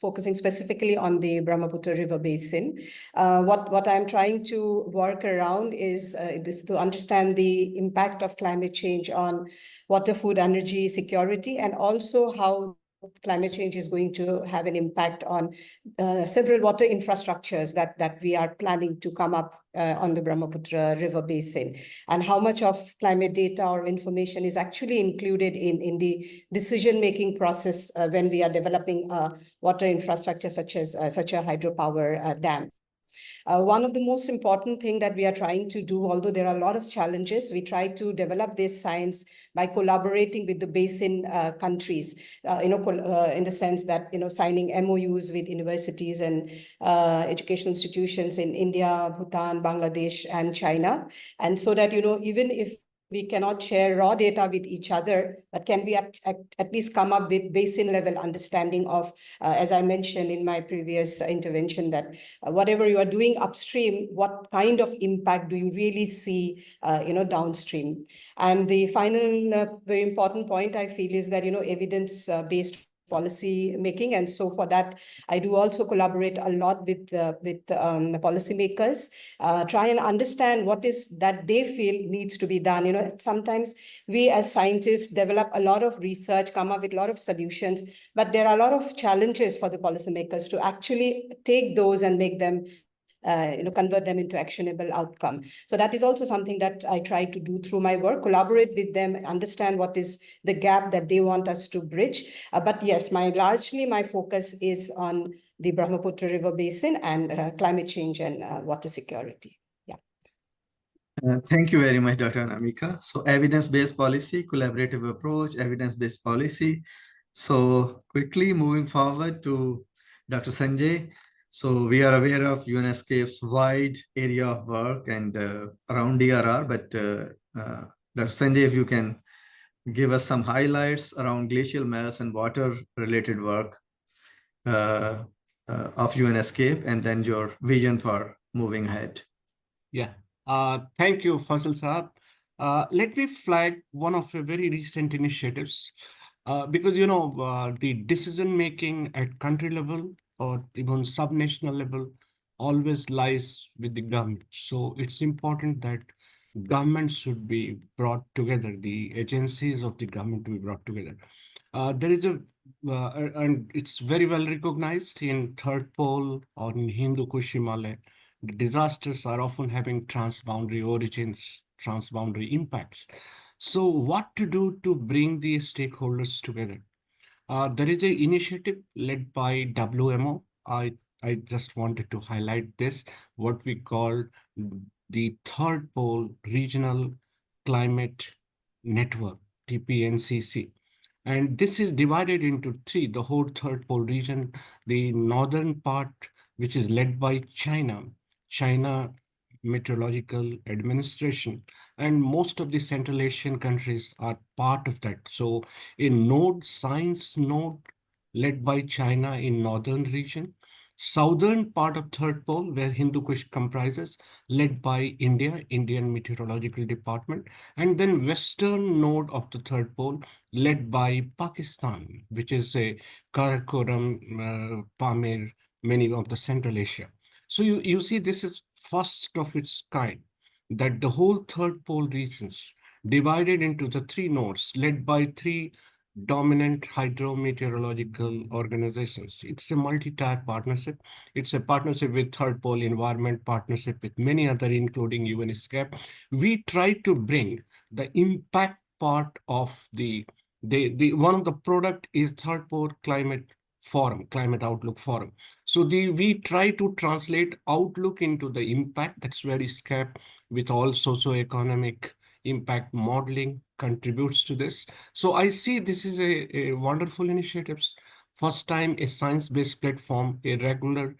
focusing specifically on the Brahmaputra River Basin. What I'm trying to work around is this to understand the impact of climate change on water, food, energy security, and also how climate change is going to have an impact on several water infrastructures that we are planning to come up on the Brahmaputra River Basin, and how much of climate data or information is actually included in the decision-making process when we are developing water infrastructure such a hydropower dam. One of the most important thing that we are trying to do, although there are a lot of challenges, we try to develop this science by collaborating with the basin countries, in the sense that, signing MOUs with universities and educational institutions in India, Bhutan, Bangladesh, and China. And so that, even if we cannot share raw data with each other, but can we at least come up with basin level understanding of, as I mentioned in my previous intervention, that whatever you are doing upstream, what kind of impact do you really see, downstream? And the final very important point I feel is that, evidence-based policy making. And so for that, I do also collaborate a lot with the policymakers, try and understand what is that they feel needs to be done. Sometimes we as scientists develop a lot of research, come up with a lot of solutions, but there are a lot of challenges for the policymakers to actually take those and make them convert them into actionable outcome. So that is also something that I try to do through my work, collaborate with them, understand what is the gap that they want us to bridge. But yes, largely my focus is on the Brahmaputra River Basin and climate change and water security. Yeah. Thank you very much, Dr. Anamika. So evidence-based policy, collaborative approach, evidence-based policy. So quickly moving forward to Dr. Sanjay. So we are aware of UNESCAP's wide area of work and around DRR, but Dr. Sanjay, if you can give us some highlights around glacial mass and water-related work of UNESCAP, and then your vision for moving ahead. Yeah. Thank you, Fazil Saab. Let me flag one of your very recent initiatives, because the decision making at country level or even subnational level always lies with the government. So it's important that government should be brought together, the agencies of the government to be brought together. There is and it's very well recognized in third pole or in Hindu Kush Himalaya. The disasters are often having transboundary origins, transboundary impacts. So what to do to bring the stakeholders together? There is an initiative led by WMO. I just wanted to highlight this, what we call the Third Pole Regional Climate Network, TPNCC. And this is divided into three, the whole Third Pole region, the northern part, which is led by China Meteorological Administration, and most of the Central Asian countries are part of that. So a node, science node led by China in northern region, southern part of Third Pole where Hindu Kush comprises, led by Indian Meteorological Department, and then western node of the Third Pole led by Pakistan, which is a Karakoram, Pamir, many of the Central Asia. So you see, this is first of its kind, that the whole Third Pole regions divided into the three nodes led by three dominant hydrometeorological organizations. It's a multi-tier partnership. It's a partnership with Third Pole Environment, partnership with many other, including UNESCAP. We try to bring the impact part of the one of the product is Third Pole Climate Forum, Climate Outlook Forum. So we try to translate outlook into the impact. That's where ISCAP with all socio-economic impact modeling contributes to this. So I see this is a wonderful initiative. First time a science-based platform, a regular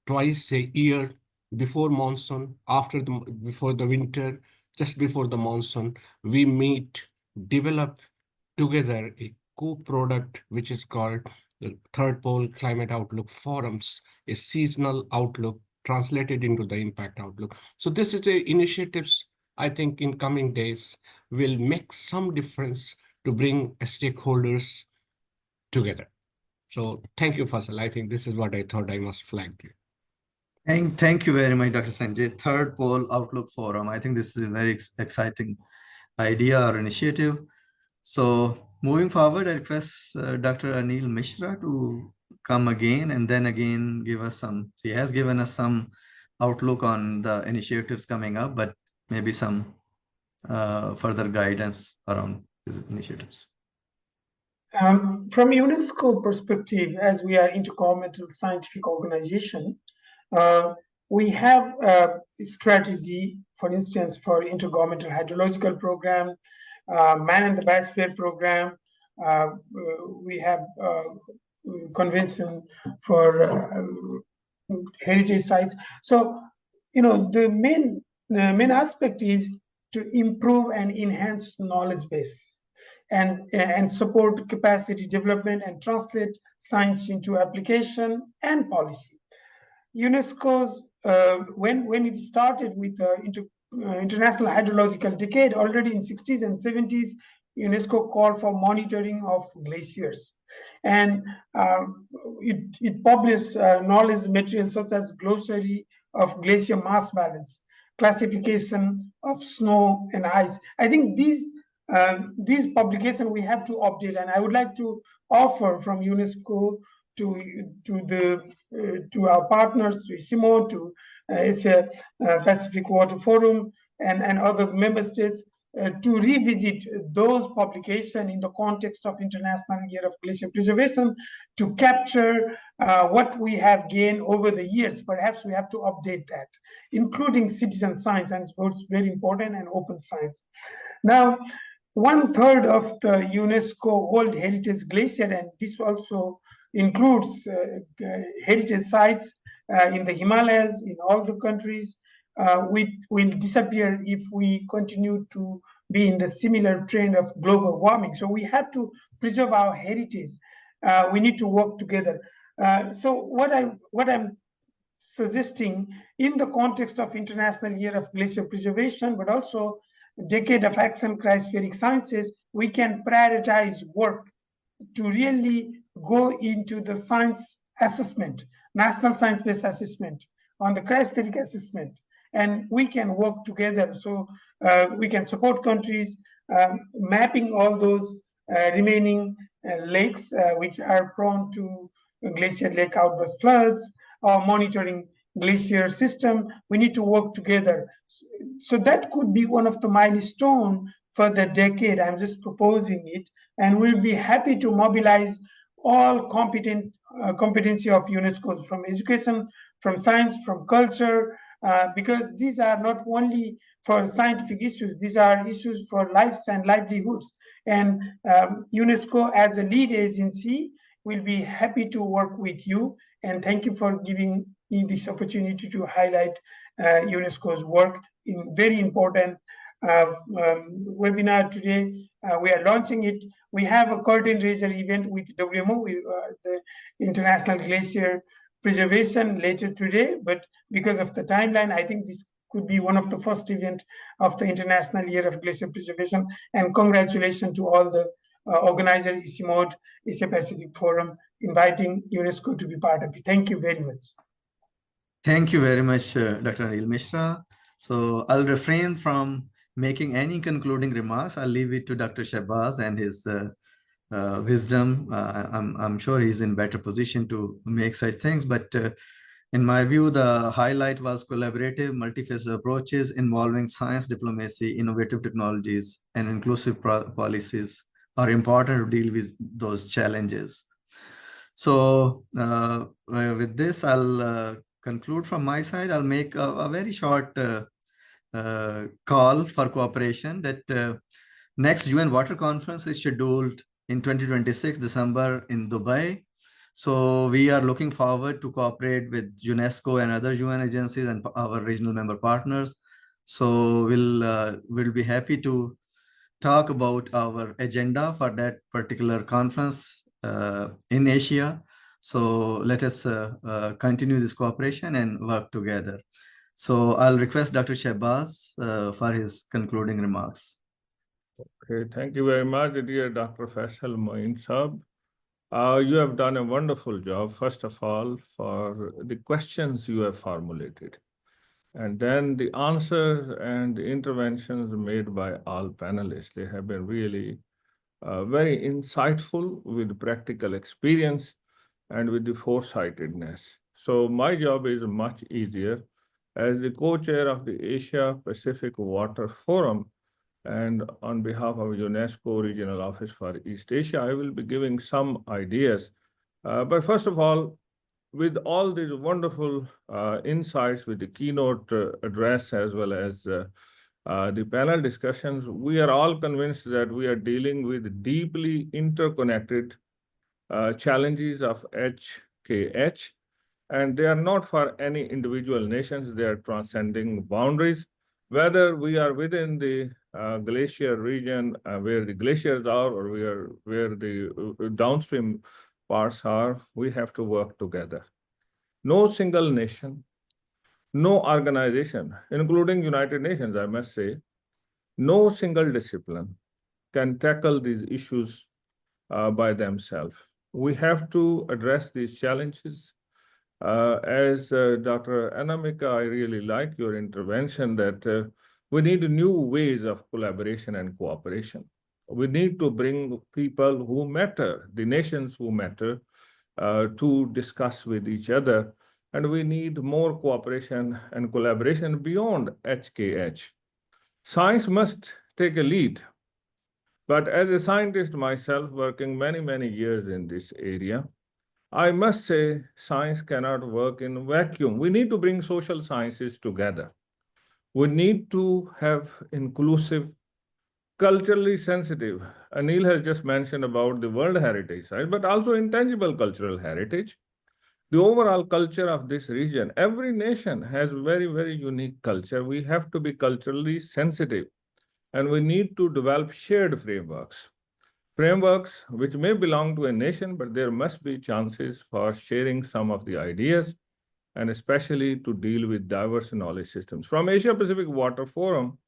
twice a year before monsoon, before the winter, just before the monsoon, we meet, develop together a co-product, which is called the Third Pole Climate Outlook Forums, a seasonal outlook translated into the impact outlook. So this is the initiatives I think in coming days will make some difference to bring stakeholders together. So thank you, Faisal. I think this is what I thought I must flag to you. Thank you very much, Dr. Sanjay. Third Pole Outlook Forum. I think this is a very exciting idea or initiative. So moving forward, I request Dr. Anil Mishra to come again and then again give us some, he has given us some outlook on the initiatives coming up, but maybe some further guidance around these initiatives. From UNESCO perspective, as we are intergovernmental scientific organization, we have a strategy, for instance, for intergovernmental hydrological program, Man in the Biosphere program. We have convention for heritage sites. So, the main aspect is to improve and enhance knowledge base and support capacity development and translate science into application and policy. UNESCO's when it started with the International Hydrological Decade, already in 60s and 70s, UNESCO called for monitoring of glaciers, and it published knowledge materials such as glossary of glacier mass balance, classification of snow and ice. I think these publications we have to update, and I would like to offer from UNESCO to our partners, to ICIMOD, to Asia Pacific Water Forum, and other member states to revisit those publications in the context of International Year of Glacier Preservation to capture what we have gained over the years. Perhaps we have to update that, including citizen science, and it's very important, and open science. Now, 1/3 of the UNESCO World Heritage Glacier, and this also includes heritage sites in the Himalayas, in all the countries, will disappear if we continue to be in the similar trend of global warming. So we have to preserve our heritage. We need to work together. So what I'm suggesting in the context of International Year of Glacier Preservation, but also Decade of Action Cryospheric Sciences, we can prioritize work to really go into the science assessment, national science-based assessment on the cryospheric assessment, and we can work together. So we can support countries mapping all those remaining lakes which are prone to glacier lake outburst floods, or monitoring glacier system. We need to work together. So that could be one of the milestones for the decade. I'm just proposing it, and we'll be happy to mobilize all competency of UNESCO, from education, from science, from culture, because these are not only for scientific issues, these are issues for lives and livelihoods. And UNESCO as a lead agency will be happy to work with you. And thank you for giving me this opportunity to highlight UNESCO's work in very important webinar today. We are launching it. We have a curtain raiser event with WMO, the International Glacier Preservation, later today. But because of the timeline, I think this could be one of the first event of the International Year of Glacier Preservation. And congratulations to all the organizers, ICIMOD, Asia Pacific Forum, inviting UNESCO to be part of it. Thank you very much. Thank you very much, Dr. Anil Mishra. So I'll refrain from making any concluding remarks. I'll leave it to Dr. Shahbaz and his wisdom. I'm sure he's in better position to make such things, but in my view, the highlight was collaborative, multifaceted approaches involving science, diplomacy, innovative technologies, and inclusive policies are important to deal with those challenges. So with this, I'll conclude from my side. I'll make a very short call for cooperation that next UN Water Conference is scheduled in 2026 December in Dubai. So we are looking forward to cooperate with UNESCO and other UN agencies and our regional member partners. So we'll be happy to talk about our agenda for that particular conference in Asia. So let us continue this cooperation and work together. So I'll request Dr. Shehbaz for his concluding remarks. Okay, thank you very much, dear Dr. Faisal Moin Saab. You have done a wonderful job, first of all, for the questions you have formulated, and then the answers and the interventions made by all panelists. They have been really very insightful with practical experience and with the foresightedness. So my job is much easier. As the co-chair of the Asia Pacific Water Forum, and on behalf of UNESCO Regional Office for East Asia, I will be giving some ideas. But first of all, with all these wonderful insights with the keynote address as well as the panel discussions, we are all convinced that we are dealing with deeply interconnected challenges of HKH, and they are not for any individual nations, they are transcending boundaries. Whether we are within the glacier region where the glaciers are, or where the downstream parts are, we have to work together. No single nation, no organization, including United Nations, I must say, no single discipline can tackle these issues by themselves. We have to address these challenges. As Dr. Anamika, I really like your intervention that we need new ways of collaboration and cooperation. We need to bring people who matter, the nations who matter, to discuss with each other. And we need more cooperation and collaboration beyond HKH. Science must take a lead. But as a scientist myself, working many, many years in this area, I must say science cannot work in a vacuum. We need to bring social sciences together. We need to have inclusive, culturally sensitive. Anil has just mentioned about the World Heritage Site, but also intangible cultural heritage. The overall culture of this region, every nation has very, very unique culture. We have to be culturally sensitive, and we need to develop shared frameworks. Frameworks which may belong to a nation, but there must be chances for sharing some of the ideas, and especially to deal with diverse knowledge systems. From Asia Pacific Water Forum,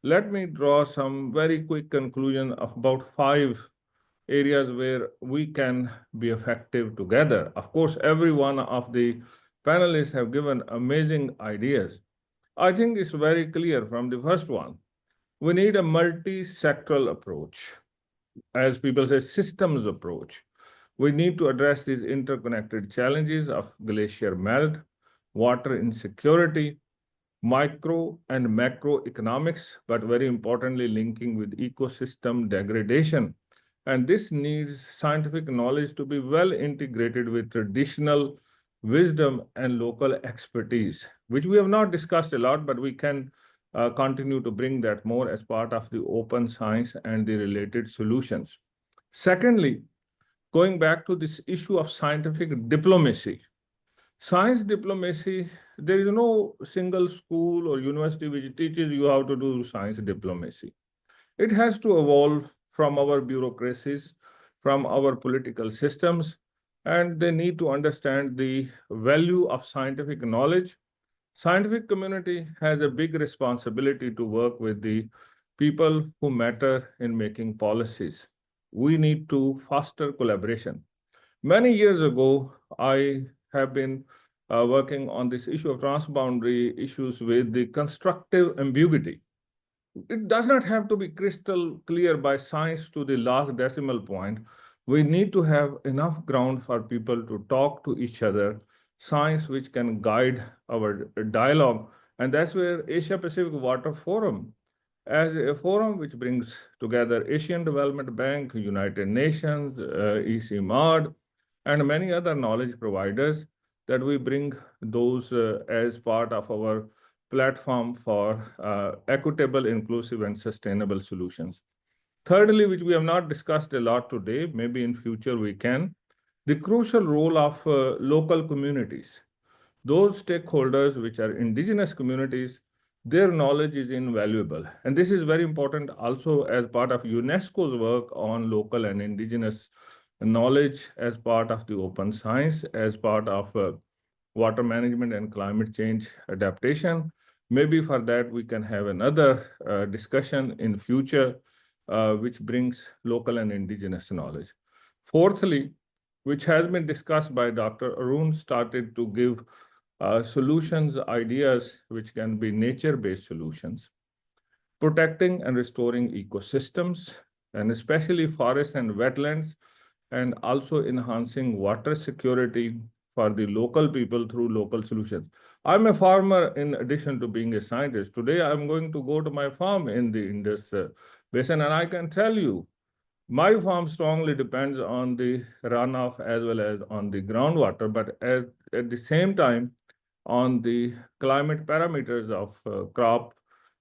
let me draw some very quick conclusion of about 5 areas where we can be effective together. Of course, every one of the panelists have given amazing ideas. I think it's very clear from the first one. We need a multi-sectoral approach. As people say, systems approach. We need to address these interconnected challenges of glacier melt, water insecurity, micro and macroeconomics, but very importantly, linking with ecosystem degradation. And this needs scientific knowledge to be well integrated with traditional wisdom and local expertise, which we have not discussed a lot, but we can continue to bring that more as part of the open science and the related solutions. Secondly, going back to this issue of scientific diplomacy. Science diplomacy, there is no single school or university which teaches you how to do science diplomacy. It has to evolve from our bureaucracies, from our political systems, and they need to understand the value of scientific knowledge. Scientific community has a big responsibility to work with the people who matter in making policies. We need to foster collaboration. Many years ago, I have been working on this issue of transboundary issues with the constructive ambiguity. It does not have to be crystal clear by science to the last decimal point. We need to have enough ground for people to talk to each other, science which can guide our dialogue. And that's where Asia Pacific Water Forum, as a forum which brings together Asian Development Bank, United Nations, ICIMOD, and many other knowledge providers, that we bring those as part of our platform for equitable, inclusive, and sustainable solutions. Thirdly, which we have not discussed a lot today, maybe in future we can, the crucial role of local communities. Those stakeholders which are indigenous communities, their knowledge is invaluable. And this is very important also as part of UNESCO's work on local and indigenous knowledge, as part of the open science, as part of water management and climate change adaptation. Maybe for that we can have another discussion in future, which brings local and indigenous knowledge. Fourthly, which has been discussed by Dr. Arun, started to give solutions, ideas which can be nature-based solutions, protecting and restoring ecosystems, and especially forests and wetlands, and also enhancing water security for the local people through local solutions. I'm a farmer in addition to being a scientist. Today, I'm going to go to my farm in the Indus Basin, and I can tell you, my farm strongly depends on the runoff as well as on the groundwater, but at the same time, on the climate parameters of crop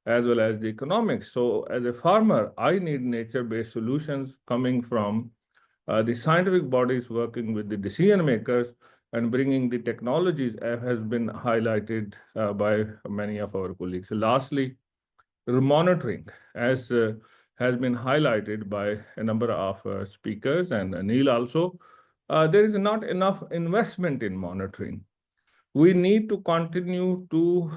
as well as the economics. So as a farmer, I need nature-based solutions coming from the scientific bodies working with the decision makers and bringing the technologies, as has been highlighted by many of our colleagues. Lastly, monitoring, as has been highlighted by a number of speakers and Anil also, there is not enough investment in monitoring. We need to continue to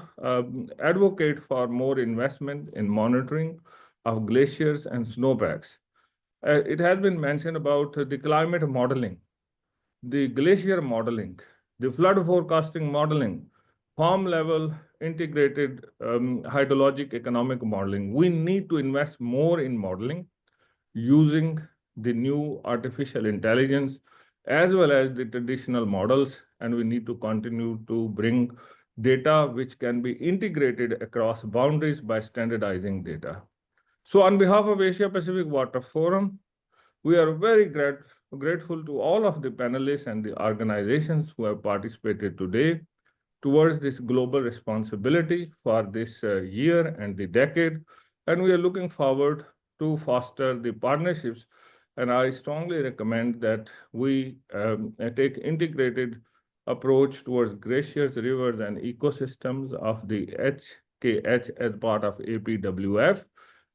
advocate for more investment in monitoring of glaciers and snowpacks. It has been mentioned about the climate modeling, the glacier modeling, the flood forecasting modeling, farm level integrated hydrologic economic modeling. We need to invest more in modeling using the new artificial intelligence as well as the traditional models, and we need to continue to bring data which can be integrated across boundaries by standardizing data. So on behalf of Asia Pacific Water Forum, we are very grateful to all of the panelists and the organizations who have participated today towards this global responsibility for this year and the decade. And we are looking forward to foster the partnerships. And I strongly recommend that we take integrated approach towards glaciers, rivers, and ecosystems of the HKH as part of APWF.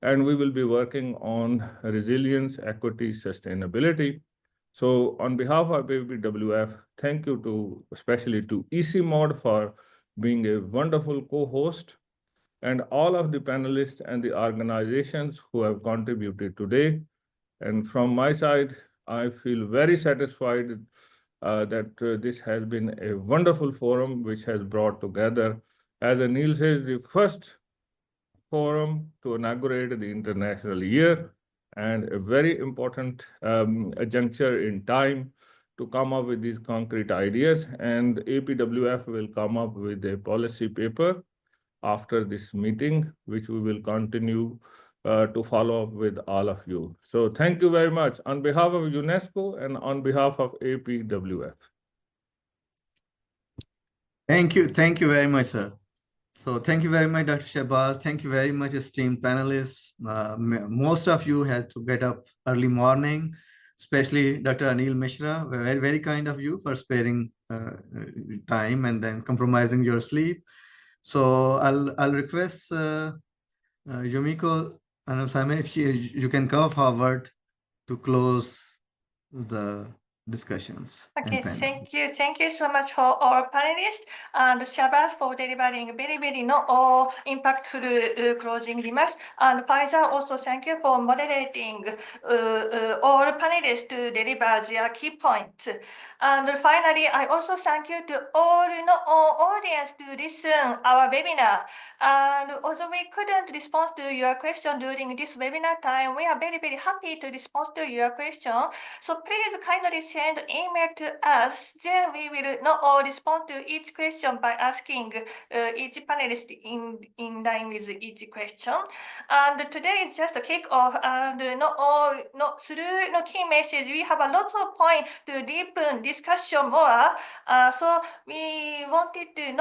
And we will be working on resilience, equity, sustainability. So on behalf of APWF, thank you especially to ICIMOD for being a wonderful co-host, and all of the panelists and the organizations who have contributed today. And from my side, I feel very satisfied that this has been a wonderful forum which has brought together, as Anil says, the first forum to inaugurate the international year, and a very important juncture in time to come up with these concrete ideas. And APWF will come up with a policy paper after this meeting, which we will continue to follow up with all of you. So thank you very much on behalf of UNESCO and on behalf of APWF. Thank you very much, sir. So thank you very much, Dr. Shahbaz. Thank you very much, esteemed panelists. Most of you had to get up early morning, especially Dr. Anil Mishra. Very, very kind of you for sparing time and then compromising your sleep. So I'll request Yumiko and Osama, if you can come forward to close the discussions. Okay, thank you. Thank you so much for our panelists and Shabazz for delivering very, very impactful closing remarks. And Faisal, also thank you for moderating all panelists to deliver their key points. And finally, I also thank you to all audience to listen our webinar. And although we couldn't respond to your question during this webinar time, we are very, very happy to respond to your question. So please kindly send email to us. Then we will respond to each question by asking each panelist in line with each question. And today is just a kick-off, and through key message, we have a lot of points to deepen discussion more. So we wanted to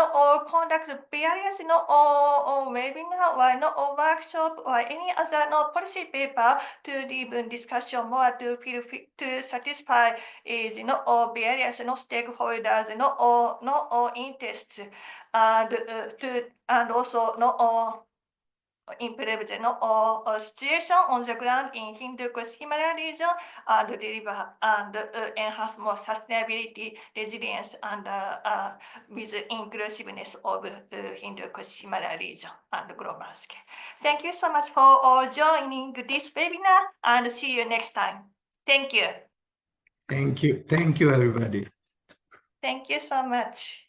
conduct various webinar or workshop or any other policy paper to deepen discussion more to satisfy is various stakeholders interests and also improve the situation on the ground in Hindu Kush Himalaya region and deliver and enhance more sustainability, resilience, and with inclusiveness of Hindu Kush Himalaya region and global scale. Thank you so much for joining this webinar and see you next time. Thank you. Thank you. Thank you, everybody. Thank you so much.